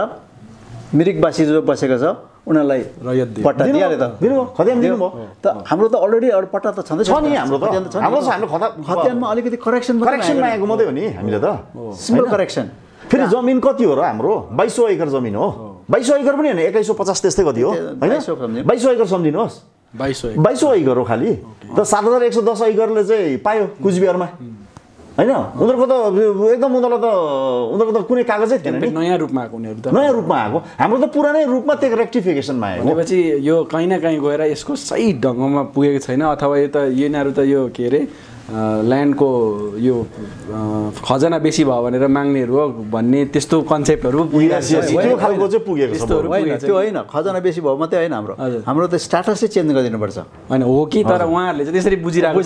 Speaker 2: मिरिकवासी जो बसेको छ उनीहरूलाई
Speaker 1: रैयत दियो।
Speaker 2: पट्टा दिइहाल्यो त
Speaker 3: दिनुभयो, खतियान दिनुभयो।
Speaker 2: त हाम्रो त अलरेडी एउटा पट्टा त छँदै
Speaker 3: छ नि हाम्रो त हाम्रो
Speaker 2: खतियानमा अलिकति करेक्सन
Speaker 3: मागेको मात्रै हो नि हामीले त
Speaker 2: सिम्पल करेक्सन।
Speaker 3: फेरि जमिन कति हो र हाम्रो 2200 एकड़ जमिन हो 2200 एकड़ पनि होइन 2150 त्यस्तै कति हो होइन 2200 एकड़ सम्झिनुहोस् 2200 एकड़ हो खालि त 7110 एकड़ले चाहिँ पायो कुचबिहारमा होइन उनीहरूको त एकदम उनीहरूको त कुनै कागजै थिएन नि
Speaker 1: नयाँ रूपमा आएको उनीहरू त
Speaker 3: नयाँ रूपमा आएको हाम्रो त पुरानै रूपमा त्यो रेक्टिफिकेसनमा आएको
Speaker 1: भनेपछि यो कहीँ न कहीँ गएर यसको सही ढङ्गमा पुगेको छैन अथवा यो त यिनीहरू त यो के अरे ल्यान्डको यो खजना बेसी भयो भनेर माग्नेहरू हो भन्ने त्यस्तो कन्सेप्टहरू
Speaker 3: त्यो खालको चाहिँ पुगेको छ
Speaker 2: त्यो होइन खजना बेसी भयो मात्रै होइन हाम्रो त स्ट्याटसै चेन्ज गरिदिनुपर्छ
Speaker 1: होइन हो कि तर उहाँहरूले चाहिँ त्यसरी बुझिरहेको
Speaker 3: छ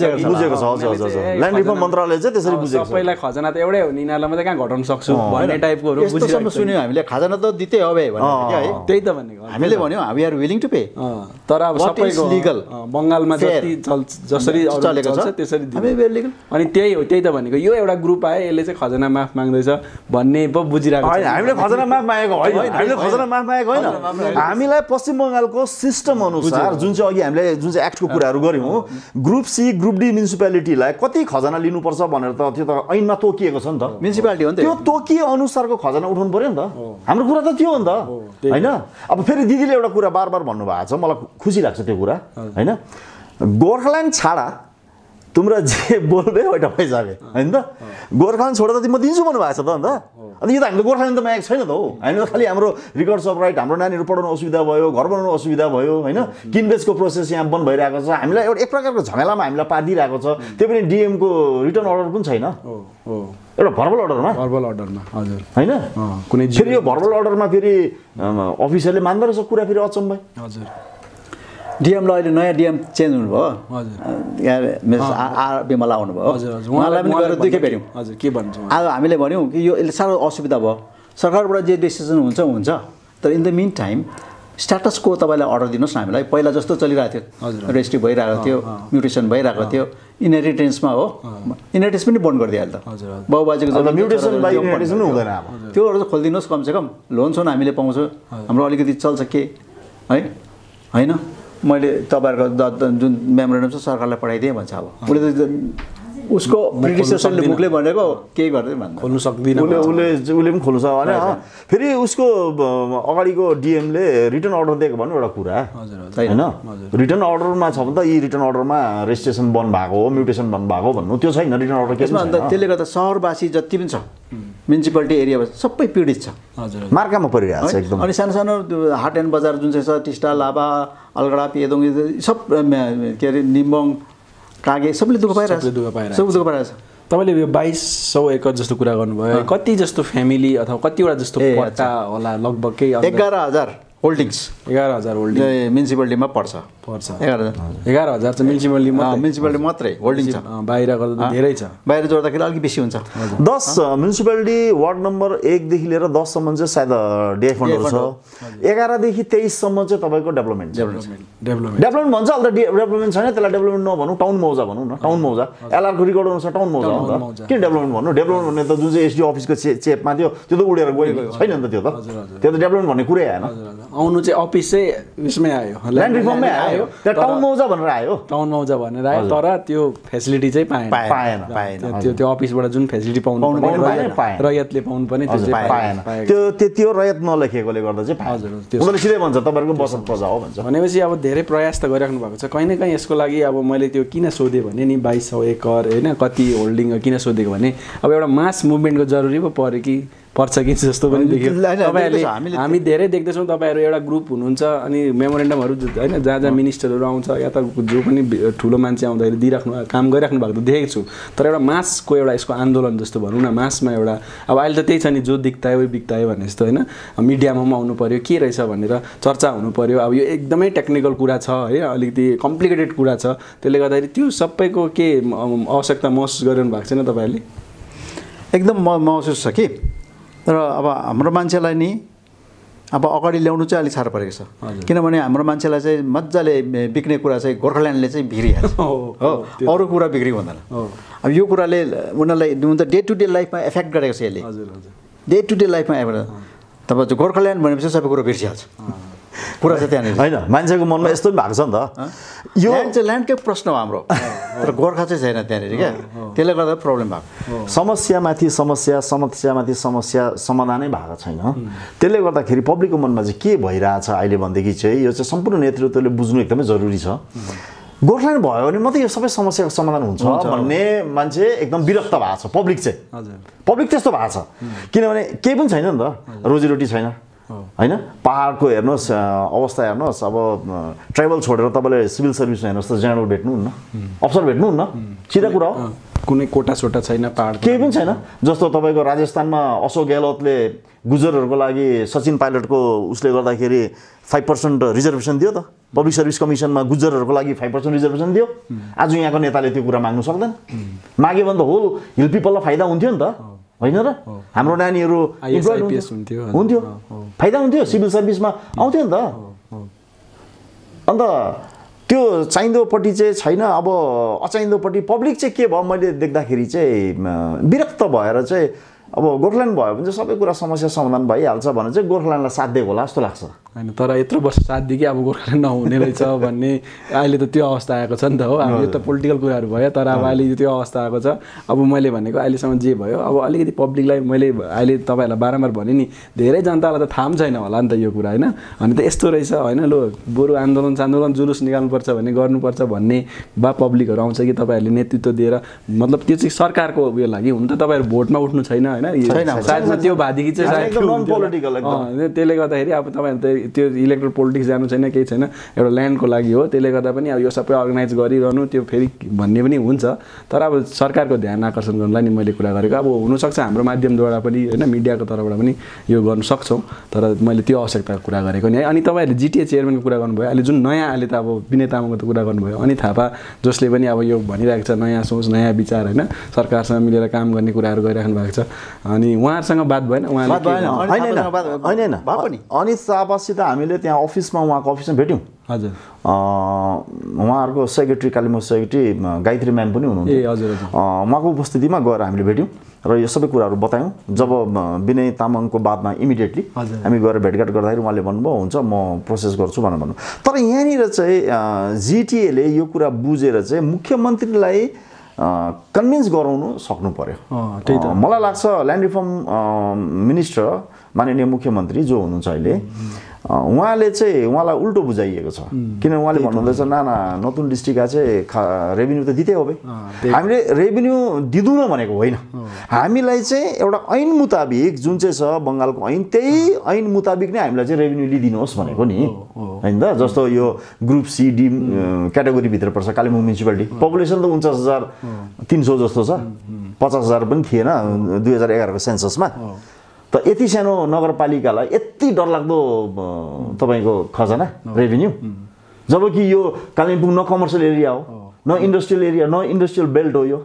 Speaker 3: ल्यान्ड रिफर्म मन्त्रालयले चाहिँ त्यसरी बुझेको छ
Speaker 1: सबैलाई खजना त एउटै हो नि यिनीहरूलाई मात्रै कहाँ घटाउन सक्छु भन्ने टाइपकोहरू
Speaker 2: बुझिरहेको सुन्यौँ हामीले खजना त दितै हवे भनेर
Speaker 1: त्यही त भनेको
Speaker 2: हामीले भन्यौँ we are willing to pay
Speaker 1: तर अब सबैको
Speaker 2: लिगल
Speaker 1: बङ्गालमा जति जसरी
Speaker 2: चलेको छ
Speaker 1: त्यसरी
Speaker 2: अनि
Speaker 1: त्यही हो त्यही त भनेको यो एउटा ग्रुप आयो यसले चाहिँ खजना माफ माग्दैछ भन्ने पो बुझिरहेको
Speaker 3: होइन हामीले खजना माफ मागेको होइन हामीले खजना माफ मागेको होइन हामीलाई पश्चिम बङ्गालको सिस्टम अनुसार जुन चाहिँ अघि हामीले जुन चाहिँ एक्टको कुराहरू गऱ्यौँ ग्रुप सी ग्रुप डी म्युनिसिपालिटीलाई कति खजना लिनुपर्छ भनेर त त्यो त ऐनमा तोकिएको छ नि त
Speaker 2: म्युनिसिपालिटी हो नि
Speaker 3: त्यो तोकिए अनुसारको खजना उठाउनु पर्यो नि त हाम्रो कुरा त त्यो हो नि त होइन अब फेरि दिदीले एउटा कुरा बार बार भन्नुभएको छ मलाई खुसी लाग्छ त्यो कुरा होइन गोर्खाल्यान्ड छाडा तुमरा जे बोल्बे ओइटा पैसाबे हैन त गोर्खाल्यान्ड छोडेर त म दिन्छु भन्नुभएको छ त अन्त अनि यो त हामीले गोर्खाल्यान्ड त मागेको छैन त हो हामीले खालि हाम्रो रिकर्ड्स अफ राइट हाम्रो नानीहरू पढाउन असुविधा भयो घर बनाउन असुविधा भयो होइन किनबेचको प्रोसेस यहाँ बन्द भइरहेको छ हामीलाई एउटा एक प्रकारको झमेलामा हामीलाई पारिदिरहेको छ त्यो पनि डिएमको रिटर्न अर्डर पनि छैन एउटा भर्बल अर्डरमा
Speaker 1: हजुर
Speaker 3: होइन कुनै फेरि यो भर्बल अर्डरमा फेरि अफिसरले मान्दो रहेछ कुरा फेरि अचम्मै
Speaker 1: हजुर
Speaker 2: डिएमलाई अहिले नयाँ डिएम चेन्ज हुनुभयो हजुर आर बिमला आउनुभयो उहाँलाई पनि गएर दुईखेप हेऱ्यौँ
Speaker 1: हजुर के भन्छ
Speaker 2: आज हामीले भन्यौँ कि यो यसले साह्रो असुविधा भयो सरकारबाट जे डिसिजन हुन्छ तर इन द मिन टाइम स्ट्याटसको तपाईँलाई अर्डर दिनुहोस् न हामीलाई पहिला जस्तो चलिरहेको थियो रेजिस्ट्री भइरहेको थियो म्युटेसन भइरहेको थियो इनहेरिटेन्समा हो इनहेरिटेन्स पनि बन्द गरिदिइहाल्यो त बाबुबाजेको त्योहरू चाहिँ खोलिदिनुहोस् कमसेकम लोन सोन हामीले पाउँछौँ हाम्रो अलिकति चल्छ के है होइन मैले तपाईँहरूको जुन मेमोरेन्डम छ सरकारलाई पठाइदिएँ भन्छ अब उसले त उसको प्रिडिसेसरले मुखले भनेको केही गर्दै भन्नु
Speaker 1: खोल्नु सक्दिनँ
Speaker 3: उसले पनि खोल्नु सक्छ होइन फेरि उसको अगाडिको डिएमले रिटर्न अर्डर दिएको भन्नु एउटा कुरा होइन रिटर्न अर्डरमा छ भने त यी रिटर्न अर्डरमा रेजिस्ट्रेसन बन्द भएको हो म्युटेसन बन्द भएको भन्नु त्यो छैन रिटर्न अर्डर केसमा
Speaker 2: अन्त त्यसले गर्दा सहरवासी जति पनि छ म्युनिसिपालिटी एरियामा सबै पीडित छ
Speaker 3: मार्कामा परिरहेको छ एकदम
Speaker 2: अनि सानो सानो हाट एन्ड बजार जुन चाहिँ छ टिस्टा लाभा अलगढा पेदोङ सब के अरे निम्बोङ कागे सबले दुःख पाइरहेको छ
Speaker 1: तपाईँले यो 2200 एकड़ जस्तो कुरा गर्नुभयो कति जस्तो फ्यामिली अथवा कतिवटा जस्तो पट्टा होला लगभग केही
Speaker 2: 11,000 होल्डिङ्स
Speaker 1: 11,000 होल्डिङ
Speaker 2: म्युनिसिपालिटीमा पर्छ
Speaker 1: 11,000 चाहिँ
Speaker 2: म्युनिसिपालिटी मात्रै होल्डिङ छ
Speaker 1: बाहिर गर्दा धेरै छ
Speaker 2: बाहिर जोड्दाखेरि अलिक बेसी हुन्छ
Speaker 3: 10 म्युनिसिपालिटी वार्ड नम्बर 1 देखि लिएर 10 सम्म चाहिँ सायद डे फन्डहरु छ 11 देखि 23 सम्म चाहिँ तपाईको डेभलपमेन्ट भन्छ अहिले डेभलपमेन्ट छैन त्यसलाई डेभलपमेन्ट नभनौँ टाउन मौजा भनौँ न टाउन मौजा एलआर को रेकर्ड अनुसार टाउन मौजा हो नि त के डेभलपमेन्ट भन्नु डेभलपमेन्ट भन्ने त जुन चाहिँ एसडी अफिसको चेपमा थियो त्यो त उडेर गयो छैन नि त त्यो त डेभलपमेन्ट भन्ने कुरै आएन
Speaker 1: आउनु चाहिँ अफिस चाहिँ उसमै आयो
Speaker 3: ल्यान्ड रिफर्ममै आयो त्यो टाउन मौजा भनेर आयो
Speaker 1: टाउन मौजा भनेर आयो तर त्यो फेसिलिटी चाहिँ
Speaker 3: पाएन
Speaker 1: त्यो अफिसबाट जुन फेसिलिटी पाउनु रयतले पाउनु पर्ने त्यो चाहिँ
Speaker 3: पाएन त्यो रयत नलेखेकोले गर्दा चाहिँ हजुर उनीहरूले सिधै भन्छ तपाईँहरूको बसत प्रजा हो भन्छ
Speaker 1: भनेपछि अब धेरै प्रयास त गरिराख्नु भएको छ कहीँ न कहीँ यसको लागि अब मैले त्यो किन सोधेँ भने नि 2200 एकड़ होइन कति होल्डिङ किन सोधेको भने अब एउटा मास मुभमेन्टको जरुरी पो पर्यो कि पर्छ कि जस्तो पनि देखियो तपाईँहरूले हामी धेरै देख्दैछौँ तपाईँहरू एउटा ग्रुप हुनुहुन्छ अनि मेमोरेन्डमहरू होइन जहाँ जहाँ मिनिस्टरहरू आउँछ या त जो पनि ठुलो मान्छे आउँदाखेरि दिइराख्नु काम गरिराख्नु भएको त देखेको छु तर एउटा मासको एउटा यसको आन्दोलन जस्तो भनौँ न मासमा एउटा अब अहिले त त्यही छ नि जो दिक्तायो बिक्तायो भन्ने जस्तो होइन मिडियामा पनि आउनु पऱ्यो के रहेछ भनेर चर्चा हुनु पऱ्यो अब यो एकदमै टेक्निकल कुरा छ है अलिकति कम्प्लिकेटेड कुरा छ त्यसले गर्दाखेरि त्यो सबैको के आवश्यकता महसुस गरिरहनु भएको छैन तपाईँहरूले
Speaker 2: एकदम महसुस छ कि तर अब हाम्रो मान्छेलाई नि अब अगाडि ल्याउनु चाहिँ अलिक साह्रो परेको छ किनभने हाम्रो मान्छेलाई चाहिँ मजाले बिक्ने कुरा चाहिँ गोर्खाल्यान्डले चाहिँ बिग्रिहाल्छ हो अरू कुरा बिग्री हुँदैन अब यो कुराले उनीहरूलाई डे टु डे लाइफमा एफेक्ट गरेको छ यसले डे टु डे लाइफमा एफेक्ट तपाईँ गोर्खाल्यान्ड भनेपछि सबै कुरो बिर्सिहाल्छ कुरा छ त्यहाँनिर
Speaker 3: होइन मान्छेको मनमा यस्तो पनि भएको छ नि त यो
Speaker 2: ल्यान्ड चाहिँ ल्यान्डकै प्रश्न हो हाम्रो तर गोर्खा चाहिँ छैन त्यहाँनिर क्या त्यसले गर्दा प्रब्लम भएको
Speaker 3: समस्यामाथि समस्या समाधानै भएको छैन त्यसले गर्दाखेरि पब्लिकको मनमा चाहिँ के भइरहेछ अहिले भनेदेखि चाहिँ यो चाहिँ सम्पूर्ण नेतृत्वले बुझ्नु एकदमै जरुरी छ गोर्खाल्यान्ड भयो भने मात्रै यो सबै समस्याको समाधान हुन्छ भन्ने मान्छे एकदम विरक्त भएको छ पब्लिक चाहिँ पब्लिक त्यस्तो भएको छ किनभने केही पनि छैन नि त रोजीरोटी छैन होइन पहाडको हेर्नुहोस् अवस्था हेर्नुहोस् अब ट्राइबल छोडेर तपाईँले सिभिल सर्भिसमा हेर्नुहोस् त जेनरल भेट्नुहुन्न अफसर भेट्नुहुन्न सिधा कुरा हो
Speaker 1: कुनै कोटा सोटा छैन पहाड
Speaker 3: केही पनि छैन जस्तो तपाईँको राजस्थानमा अशोक गहलोतले गुजरहरूको लागि सचिन पाइलटको उसले गर्दाखेरि 5% रिजर्भेसन दियो त पब्लिक सर्भिस कमिसनमा गुजरहरूको लागि 5% रिजर्भेसन दियो आज यहाँको नेताले त्यो कुरा माग्नु सक्दैन माग्यो भने त होल हिल पिपललाई फाइदा हुन्थ्यो नि त होइन र हाम्रो नानीहरू हुन्थ्यो फाइदा हुन्थ्यो सिभिल सर्भिसमा आउँथ्यो नि त अन्त त्यो चाहिँदोपट्टि चाहिँ छैन अब अचाहिँदोपट्टि पब्लिक चाहिँ के भयो मैले देख्दाखेरि चाहिँ विरक्त भएर चाहिँ अब गोर्खाल्यान्ड भयो भने चाहिँ सबै कुरा समस्या समाधान भइहाल्छ भने चाहिँ गोर्खाल्यान्डलाई साथ दिएको होला जस्तो लाग्छ
Speaker 1: होइन तर यत्रो वर्ष साथ दिए कि अब गोर्खाल्यान्ड नहुने रहेछ भन्ने अहिले त त्यो अवस्था आएको छ नि त हो अब यो त पोलिटिकल कुराहरू भयो तर अब अहिले त्यो अवस्था आएको छ अब मैले भनेको अहिलेसम्म जे भयो अब अलिकति पब्लिकलाई मैले अहिले तपाईँहरूलाई बारम्बार भने नि धेरै जनतालाई त थाहा पनि छैन होला नि त यो कुरा होइन अनि त यस्तो रहेछ होइन लो बरु आन्दोलन जुलुस निकाल्नुपर्छ भने गर्नुपर्छ भन्ने बा पब्लिकहरू आउँछ कि तपाईँहरूले नेतृत्व दिएर मतलब त्यो चाहिँ सरकारको उयो लागि हुन त तपाईँहरू भोटमा उठ्नु छैन होइन सायद त्यो भादेखि चाहिँ त्यसले गर्दाखेरि अब तपाईँहरू त्यो इलेक्ट्रोल पोलिटिक्स जानु छैन केही छैन एउटा ल्यान्डको लागि हो त्यसले गर्दा पनि अब यो सबै अर्गनाइज गरिरहनु त्यो फेरि भन्ने पनि हुन्छ तर अब सरकारको ध्यान आकर्षण गर्नलाई नि मैले कुरा गरेको अब हुनसक्छ हाम्रो माध्यमद्वारा पनि होइन मिडियाको तर्फबाट पनि यो गर्नु सक्छौँ तर मैले त्यो आवश्यकताको कुरा गरेको नि है अनि तपाईँहरूले जिटिए चेयरम्यानको कुरा गर्नुभयो अहिले जुन नयाँ अहिले त अब विनय तामाङको त कुरा गर्नुभयो अनि थापा जसले पनि अब यो भनिरहेको छ नयाँ सोच नयाँ विचार होइन सरकारसँग मिलेर काम गर्ने कुराहरू गरिराख्नु भएको छ अनि उहाँहरूसँग बात भएन उहाँले
Speaker 3: अनित थापासित हामीले त्यहाँ अफिसमा उहाँको अफिसमा भेट्यौँ
Speaker 1: हजुर
Speaker 3: उहाँहरूको secretary Kalimpong secretary Gayatri ma'am पनि हुनुहुन्थ्यो
Speaker 1: ए हजुर हजुर
Speaker 3: उहाँको उपस्थितिमा गएर हामीले भेट्यौँ र यो सबै कुराहरू बतायौँ जब विनय तामाङको बादमा इमिडिएटली हामी गएर भेटघाट गर्दाखेरि उहाँले भन्नुभयो हुन्छ म प्रोसेस गर्छु भनेर भन्नु तर यहाँनिर चाहिँ जिटिएले यो कुरा बुझेर चाहिँ मुख्यमन्त्रीलाई कन्भिन्स गराउनु सक्नु पर्यो मलाई लाग्छ ल्यान्ड रिफर्म मिनिस्टर माननीय मुख्यमन्त्री जो हुनुहुन्छ अहिले उहाँलाई उल्टो बुझाइएको छ किन उहाँले भन्नुहुँदैछ नाना नतुन डिस्ट्रिक्टका चाहिँ रेभिन्यू त दिँदै हो भाइ हामीले रेभिन्यू दिँदैनौँ भनेको होइन हामीलाई चाहिँ एउटा ऐन मुताबिक जुन चाहिँ छ बङ्गालको ऐन त्यही ऐन मुताबिक नै हामीलाई चाहिँ रेभिन्यू लिइदिनुहोस् भनेको नि होइन त जस्तो यो ग्रुप सी डी क्याटेगोरीभित्र पर्छ कालिम्पोङ म्युनिसिपालिटी पपुलेसन त 49,300 जस्तो छ 50,000 पनि थिएन 2011 को सेन्ससमा त यति सानो नगरपालिकालाई यति डरलाग्दो तपाईँको खजना रेभिन्यू जबकि यो कालिम्पोङ न कमर्सियल एरिया हो न इन्डस्ट्रियल एरिया न इन्डस्ट्रियल बेल्ट हो यो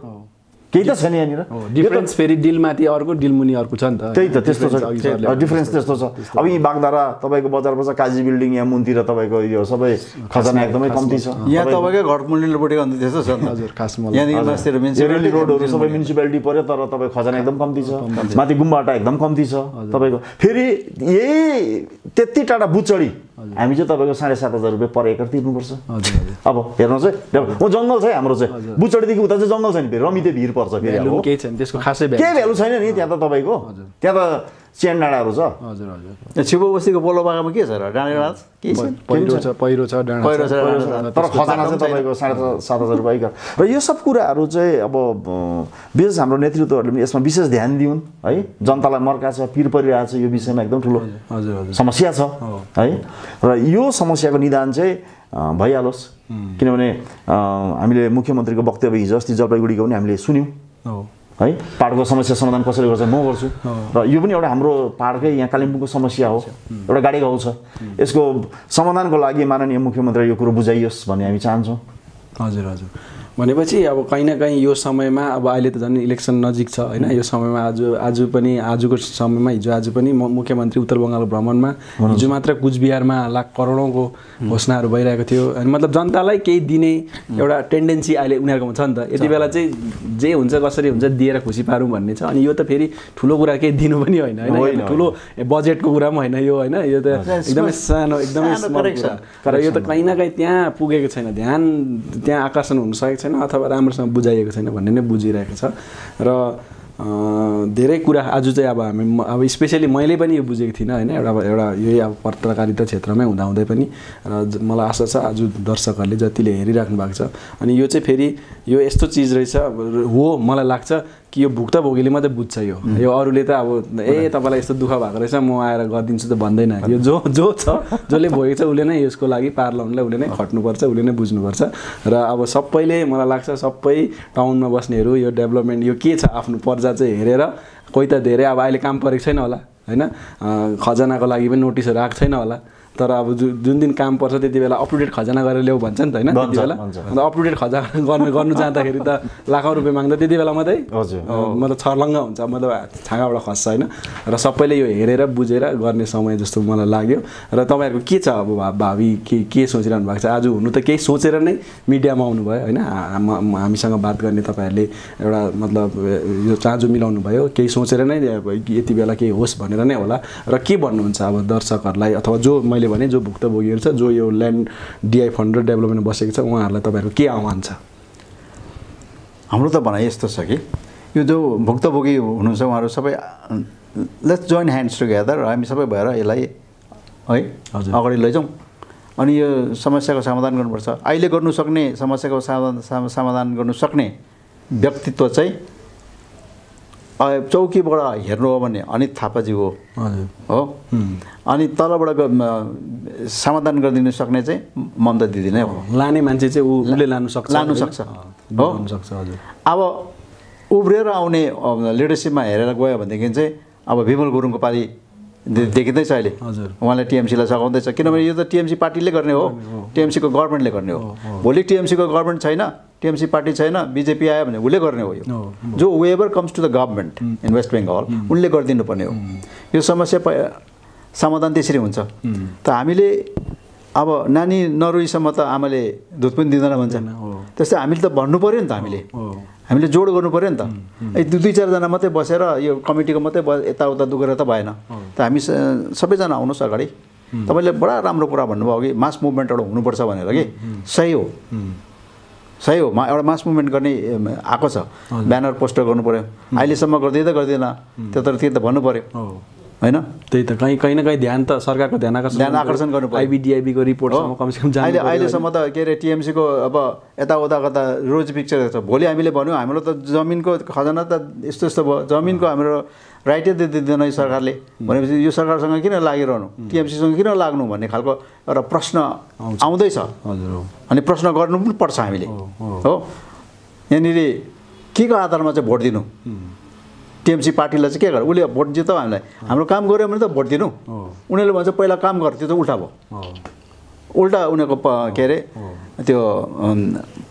Speaker 3: केही त छैन यहाँनिर
Speaker 1: डिफरेन्स फेरि डिलमाथि अर्को डिलमुनि अर्को छ नि त
Speaker 3: त्यही त त्यस्तो छ डिफरेन्स त्यस्तो छ अब यी बागधारा तपाईँको बजारमा छ काजी बिल्डिङ यहाँ मुन्तिर तपाईँको यो सबै खजना एकदमै कम्ती छ
Speaker 2: यहाँ तपाईँकै घर मुनिल्लोपट्टि अन्त त्यस्तो छ
Speaker 1: हजुर खासमा
Speaker 3: रेली रोडहरू सबै म्युनिसिपालिटी पर्यो तर तपाईँ खजना एकदम कम्ती छ माथि गुम्बाटा एकदम कम्ती छ तपाईँको फेरि यही त्यति टाढा बुचडी हामी चाहिँ तपाईँको 7,500 रुपियाँ पर एकर तिर्नुपर्छ अब हेर्नुहोस् है जङ्गल छ हाम्रो चाहिँ बुचडीदेखि उता चाहिँ जङ्गल छ नि फेरि रमिते भिर पर्छ फेरि अब
Speaker 1: केही छैन त्यसको खासै
Speaker 3: केही भ्यालु छैन नि त्यहाँ त तपाईँको त्यहाँ त च्यान डाँडाहरू छ
Speaker 1: हजुर हजुर
Speaker 2: छिपो बस्तीको पोलो बागामा के छ र डाँडा के छ
Speaker 1: पहिरो छ
Speaker 3: तर खजना चाहिँ तपाईँको 7,500 रुपियाँ एकर र यो सब कुराहरू चाहिँ अब विशेष हाम्रो नेतृत्वहरूले पनि यसमा विशेष ध्यान दिउन् है जनतालाई मर्का छ पिर परिरहेको छ यो विषयमा एकदम ठुलो समस्या छ है र यो समस्याको निदान चाहिँ भइहालोस् किनभने हामीले मुख्यमन्त्रीको वक्तव्य हिजो अस्ति जलपाइगुडीको पनि हामीले सुन्यौँ है पहाडको समस्या समाधान कसरी गर्छ म गर्छु र यो पनि एउटा हाम्रो पहाडकै यहाँ कालिम्पोङको समस्या हो एउटा गाडी गाउँ छ यसको समाधानको लागि माननीय मुख्यमन्त्री यो कुरो बुझाइयोस् भन्ने हामी चाहन्छौँ
Speaker 1: हजुर हजुर भनेपछि अब कहीँ न कहीँ यो समयमा अब अहिले त झन् इलेक्सन नजिक छ होइन यो समयमा आजको समयमा आज पनि मुख्यमन्त्री उत्तर बङ्गालको भ्रमणमा हिजो मात्र कुचबिहारमा लाख करोडौँको घोषणाहरू भइरहेको थियो अनि मतलब जनतालाई केही दिने एउटा टेन्डेन्सी अहिले उनीहरूकोमा छ नि त यति बेला चाहिँ जे हुन्छ कसरी हुन्छ दिएर खुसी पारौँ भन्ने छ अनि यो त फेरि ठुलो कुरा केही दिनु पनि होइन होइन ठुलो बजेटको कुरा पनि होइन यो होइन यो त एकदमै सानो एकदमै स्मल कुरा तर यो त कहीँ न कहीँ त्यहाँ पुगेको छैन ध्यान त्यहाँ आकर्षण हुन सकेको छैन अथवा राम्रोसँग बुझाइएको छैन भन्ने नै बुझिरहेको छ र धेरै कुरा आज चाहिँ अब हामी अब स्पेसली मैले पनि यो बुझेको थिइनँ होइन एउटा यही अब पत्रकारिता क्षेत्रमै हुँदाहुँदै पनि र मलाई आशा छ आज दर्शकहरूले जतिले हेरिराख्नु भएको छ अनि यो चाहिँ फेरि यो यस्तो चिज रहेछ हो मलाई लाग्छ कि यो भुक्तभोगीले मात्रै बुझ्छ यो अरूले त अब तपाईँलाई यस्तो दुःख भएको रहेछ म आएर गरिदिन्छु त भन्दैन यो जो छ जसले भोगेको छ उसले नै यसको लागि पार लाउनलाई उसले नै खट्नुपर्छ उसले नै बुझ्नुपर्छ र अब सबैले मलाई लाग्छ सबै टाउनमा बस्नेहरू यो डेभलपमेन्ट यो के छ आफ्नो पर्जा चाहिँ हेरेर कोही त धेरै अब अहिले काम परेको छैन होला होइन खजनाको लागि पनि नोटिसहरू आएको छैन होला तर अब जुन दिन काम पर्छ त्यति बेला अप टु डेट खजना गरेर ल्याऊ भन्छ नि त होइन त्यति बेला अन्त अप टु डेट खजना गर्नु जाँदाखेरि त लाखौँ रुपियाँ माग्दा त्यति बेला मात्रै मतलब छर्लङ्ग हुन्छ मतलब छाँगाबाट खस्छ होइन र सबैले यो हेरेर बुझेर गर्ने समय जस्तो मलाई लाग्यो र तपाईँहरूको के छ अब भावी के सोचिरहनु भएको छ आज हुनु त केही सोचेर नै मिडियामा आउनुभयो होइन हामीसँग बात गर्ने तपाईँहरूले एउटा मतलब यो चाँजो मिलाउनु भयो केही सोचेर नै यति बेला केही होस् भनेर नै होला र के भन्नुहुन्छ अब दर्शकहरूलाई अथवा जो मैले भने जो भुक्तभोगीहरू छ जो यो ल्यान्ड डिआई फन्ड र डेभलपमेन्ट बसेको छ उहाँहरूलाई तपाईँहरूको के आह्वान छ
Speaker 2: हाम्रो त भनाइ यस्तो छ कि यो जो भुक्तभोगी हुनुहुन्छ उहाँहरू सबै लेट्स जोइन ह्यान्ड्स टुगेदर हामी सबै भएर यसलाई है अगाडि लैजाउँ अनि यो समस्याको समाधान गर्नुपर्छ अहिले गर्नु सक्ने समस्याको समाधान गर्नु सक्ने व्यक्तित्व चाहिँ चौकीबाट हेर्नु हो भने अनित थापाजी हो अनि तलबाट समाधान गरिदिनु सक्ने चाहिँ ममता दिदी नै हो
Speaker 1: लाने मान्छे चाहिँ उसले लानु सक्छ
Speaker 2: हो अब उब्रिएर आउने लिडरसिपमा हेरेर गयो भनेदेखि चाहिँ अब विमल गुरुङको पालि देखिँदैछ अहिले उहाँले टिएमसीलाई सघाउँदैछ किनभने यो त टिएमसी पार्टीले गर्ने हो टिएमसीको गभर्मेन्टले गर्ने हो भोलि टिएमसीको गभर्मेन्ट छैन टिएमसी पार्टी छैन बिजेपी आयो भने उसले गर्ने हो यो जो whoever comes to the government in West Bengal उनले गरिदिनु पर्ने हो यो समस्या समाधान त्यसरी हुन्छ त हामीले अब नानी नरोइसम्म त आमाले दुध पनि दिँदैन भन्छ त्यस्तै हामीले त भन्नु पऱ्यो नि त हामीले जोड गर्नु पऱ्यो नि त दुई चारजना मात्रै बसेर यो कमिटीको मात्रै यताउता दुखेर त भएन त हामी सबैजना आउनुहोस् अगाडि तपाईँले बडा राम्रो कुरा भन्नुभयो कि मास मुभमेन्ट एउटा हुनुपर्छ भनेर कि सही हो एउटा मास मुभमेन्ट गर्ने आएको छ ब्यानर पोस्टर गर्नु पऱ्यो अहिलेसम्म गर्दैन त्यो त भन्नु पऱ्यो होइन
Speaker 1: त्यही त कहीँ न कहीँ ध्यान त सरकारको ध्यान
Speaker 2: आकर्षण गर्नु पर्यो
Speaker 1: आइबिडिआइबीको रिपोर्टसम्म कमसेकम
Speaker 2: अहिलेसम्म त के अरे टिएमसीको अब यताउता कता रोज पिक्चर छ भोलि हामीले भन्यौँ हाम्रो त जमिनको खजना त यस्तो भयो जमिनको हाम्रो राइटै दिँदैन यो सरकारले भनेपछि यो सरकारसँग किन लागिरहनु टिएमसीसँग किन लाग्नु भन्ने खालको एउटा प्रश्न आउँदैछ अनि प्रश्न गर्नु पनि पर्छ हामीले हो यहाँनिर के को आधारमा चाहिँ भोट दिनु टिएमसी पार्टीलाई चाहिँ के गर्यो उसले भोट जिताउ हामीलाई हाम्रो काम गऱ्यो भने त भोट दिनु उनीहरूले भन्छ पहिला काम गर त्यो त उल्टा भयो उल्टा उनीहरूको के अरे त्यो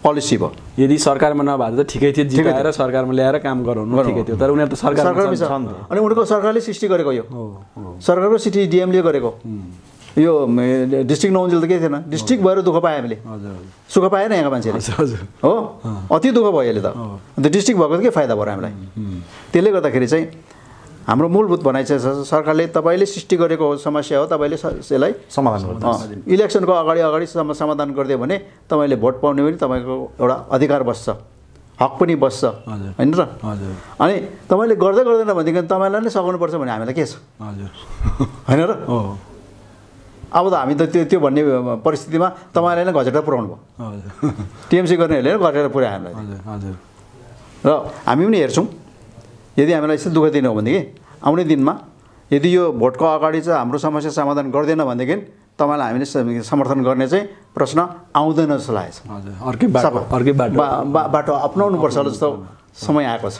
Speaker 2: पोलिसी भयो
Speaker 1: यदि सरकारमा नभए त ठिकै थियो जिताएर सरकारमा ल्याएर काम गराउनु ठिकै थियो तर उनीहरू त सरकारमै छ
Speaker 2: अनि उनीहरूको सरकारले सृष्टि गरेको यो सरकारको सिटी डिएमले गरेको यो डिस्ट्रिक्ट नहुन्जेल त के थिएन डिस्ट्रिक्ट भएर दुःख पायो हामीले सुख पाएन यहाँको मान्छेले हो अति दुःख भयो अहिले त अन्त डिस्ट्रिक्ट भएको त के फाइदा भयो हामीलाई त्यसले गर्दाखेरि चाहिँ हाम्रो मूलभूत भनाइ चाहिँ सरकारले तपाईँले सृष्टि गरेको समस्या हो तपाईँले यसलाई
Speaker 3: समाधान गर्नु
Speaker 2: इलेक्सनको अगाडि समाधान गरिदियो भने तपाईँले भोट पाउने पनि तपाईँको एउटा अधिकार बस्छ हक पनि बस्छ होइन र अनि तपाईँले गर्दैन भनेदेखि तपाईँलाई नै सघाउनुपर्छ भने हामीलाई के छ होइन र अब त हामी त त्यो भन्ने परिस्थितिमा तपाईँलाई नै घचेटा पुऱ्याउनु भयो टिएमसी गर्नेहरूले नै घटेर पुऱ्यायो हामीलाई र हामी पनि हेर्छौँ यदि हामीलाई यस्तो दुःख दिनु हो भनेदेखि आउने दिनमा यदि यो भोटको अगाडि चाहिँ हाम्रो समस्या समाधान गर्दैन भनेदेखि तपाईँलाई हामीले समर्थन गर्ने चाहिँ प्रश्न आउँदैन जस्तो लागेको छ
Speaker 1: अर्कै
Speaker 2: बाटो अपनाउनुपर्छ जस्तो समय आएको छ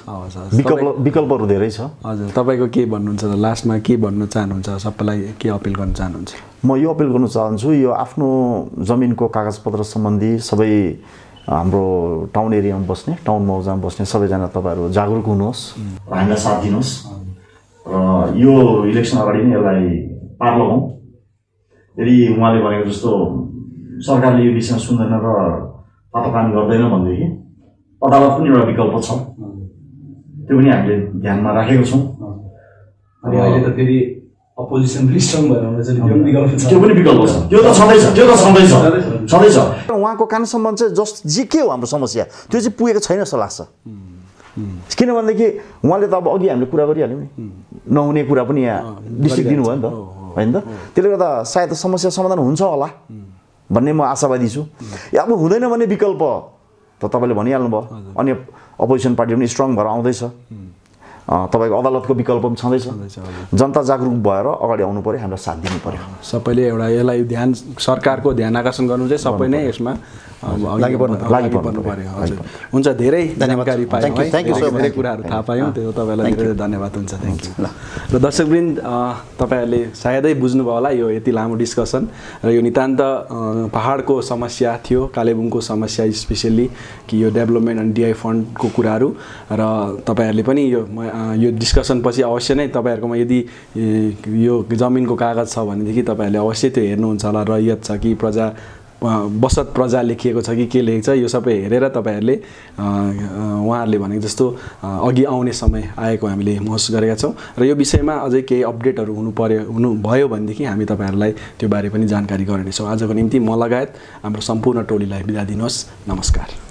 Speaker 3: विकल्पहरू धेरै छ
Speaker 1: हजुर तपाईँको के भन्नुहुन्छ त लास्टमा के भन्न चाहनुहुन्छ सबैलाई के अपिल गर्न चाहनुहुन्छ
Speaker 3: म यो अपिल गर्न चाहन्छु यो आफ्नो जमिनको कागजपत्र सम्बन्धी सबै हाम्रो टाउन एरियामा बस्ने टाउन मौजामा बस्ने सबैजना तपाईँहरू जागरुक हुनुहोस् र हामीलाई साथ दिनुहोस् र यो इलेक्सन अगाडि नै यसलाई पार लगाउँ। यदि उहाँले भनेको जस्तो सरकारले यो विषयमा सुन्दैन र पाटोकान गर्दैन भनेदेखि अदालत पनि एउटा विकल्प छ, त्यो पनि हामीले ध्यानमा राखेको छौँ।
Speaker 1: अनि अहिले त फेरि अपोजिसन पनि स्ट्रङ भएर आउँदैछ, त्यो पनि विकल्प छ,
Speaker 3: त्यो पनि विकल्प छ, त्यो त छँदैछ। उहाँको कानसम्म चाहिँ जे के हो हाम्रो समस्या त्यो चाहिँ पुगेको छैन जस्तो लाग्छ। किनभनेदेखि उहाँले त अब अघि हामीले कुरा गरिहाल्यौँ नि, नहुने कुरा पनि यहाँ डिस्ट्रिक्ट दिनुभयो नि त, होइन त? त्यसले गर्दा सायद समस्या समाधान हुन्छ होला भन्ने म आशावादी छु। अब हुँदैन भने विकल्प त तपाईँले भनिहाल्नु भयो, अन्य अपोजिसन पार्टी पनि स्ट्रङ भएर आउँदैछ, तपाईँको अदालतको विकल्प पनि छँदैछ। जनता जागरुक भएर अगाडि आउनु पऱ्यो, हामीलाई साथ दिनु पऱ्यो।
Speaker 1: सबैले एउटा यसलाई ध्यान, सरकारको ध्यान आकर्षण गर्नु चाहिँ सबै नै यसमा लागि पर्नु पऱ्यो। हजुर, हुन्छ, धेरै जानकारी पायौँ है, धेरै कुराहरू थाहा पायौँ, त्यो तपाईँलाई धेरै धन्यवाद हुन्छ। Thank you. र दर्शकवृन्द, तपाईँहरूले सायदै बुझ्नुभयो होला यो यति लामो डिस्कसन र यो नितान्त पहाडको समस्या थियो, कालेबुङको समस्या स्पेसियल्ली कि यो डेभलपमेन्ट एन्ड डिआई फन्डको कुराहरू। र तपाईँहरूले पनि यो डिस्कसन पछि अवश्य नै तपाईँहरूकोमा यदि यो जमिनको कागज छ भनेदेखि तपाईँहरूले अवश्य त्यो हेर्नुहुन्छ होला, रैयत छ कि प्रजा बसत प्रजा लेखिएको छ कि के लेखेको छ, यो सबै हेरेर तपाईँहरूले उहाँहरूले भनेको जस्तो अघि आउने समय आएको हामीले महसुस गरेका छौँ। र यो विषयमा अझै केही अपडेटहरू हुनुभयो भनेदेखि हामी तपाईँहरूलाई त्यो बारे पनि जानकारी गराउनेछौँ। आजको निम्ति म लगायत हाम्रो सम्पूर्ण टोलीलाई बिदा दिनुहोस्। नमस्कार।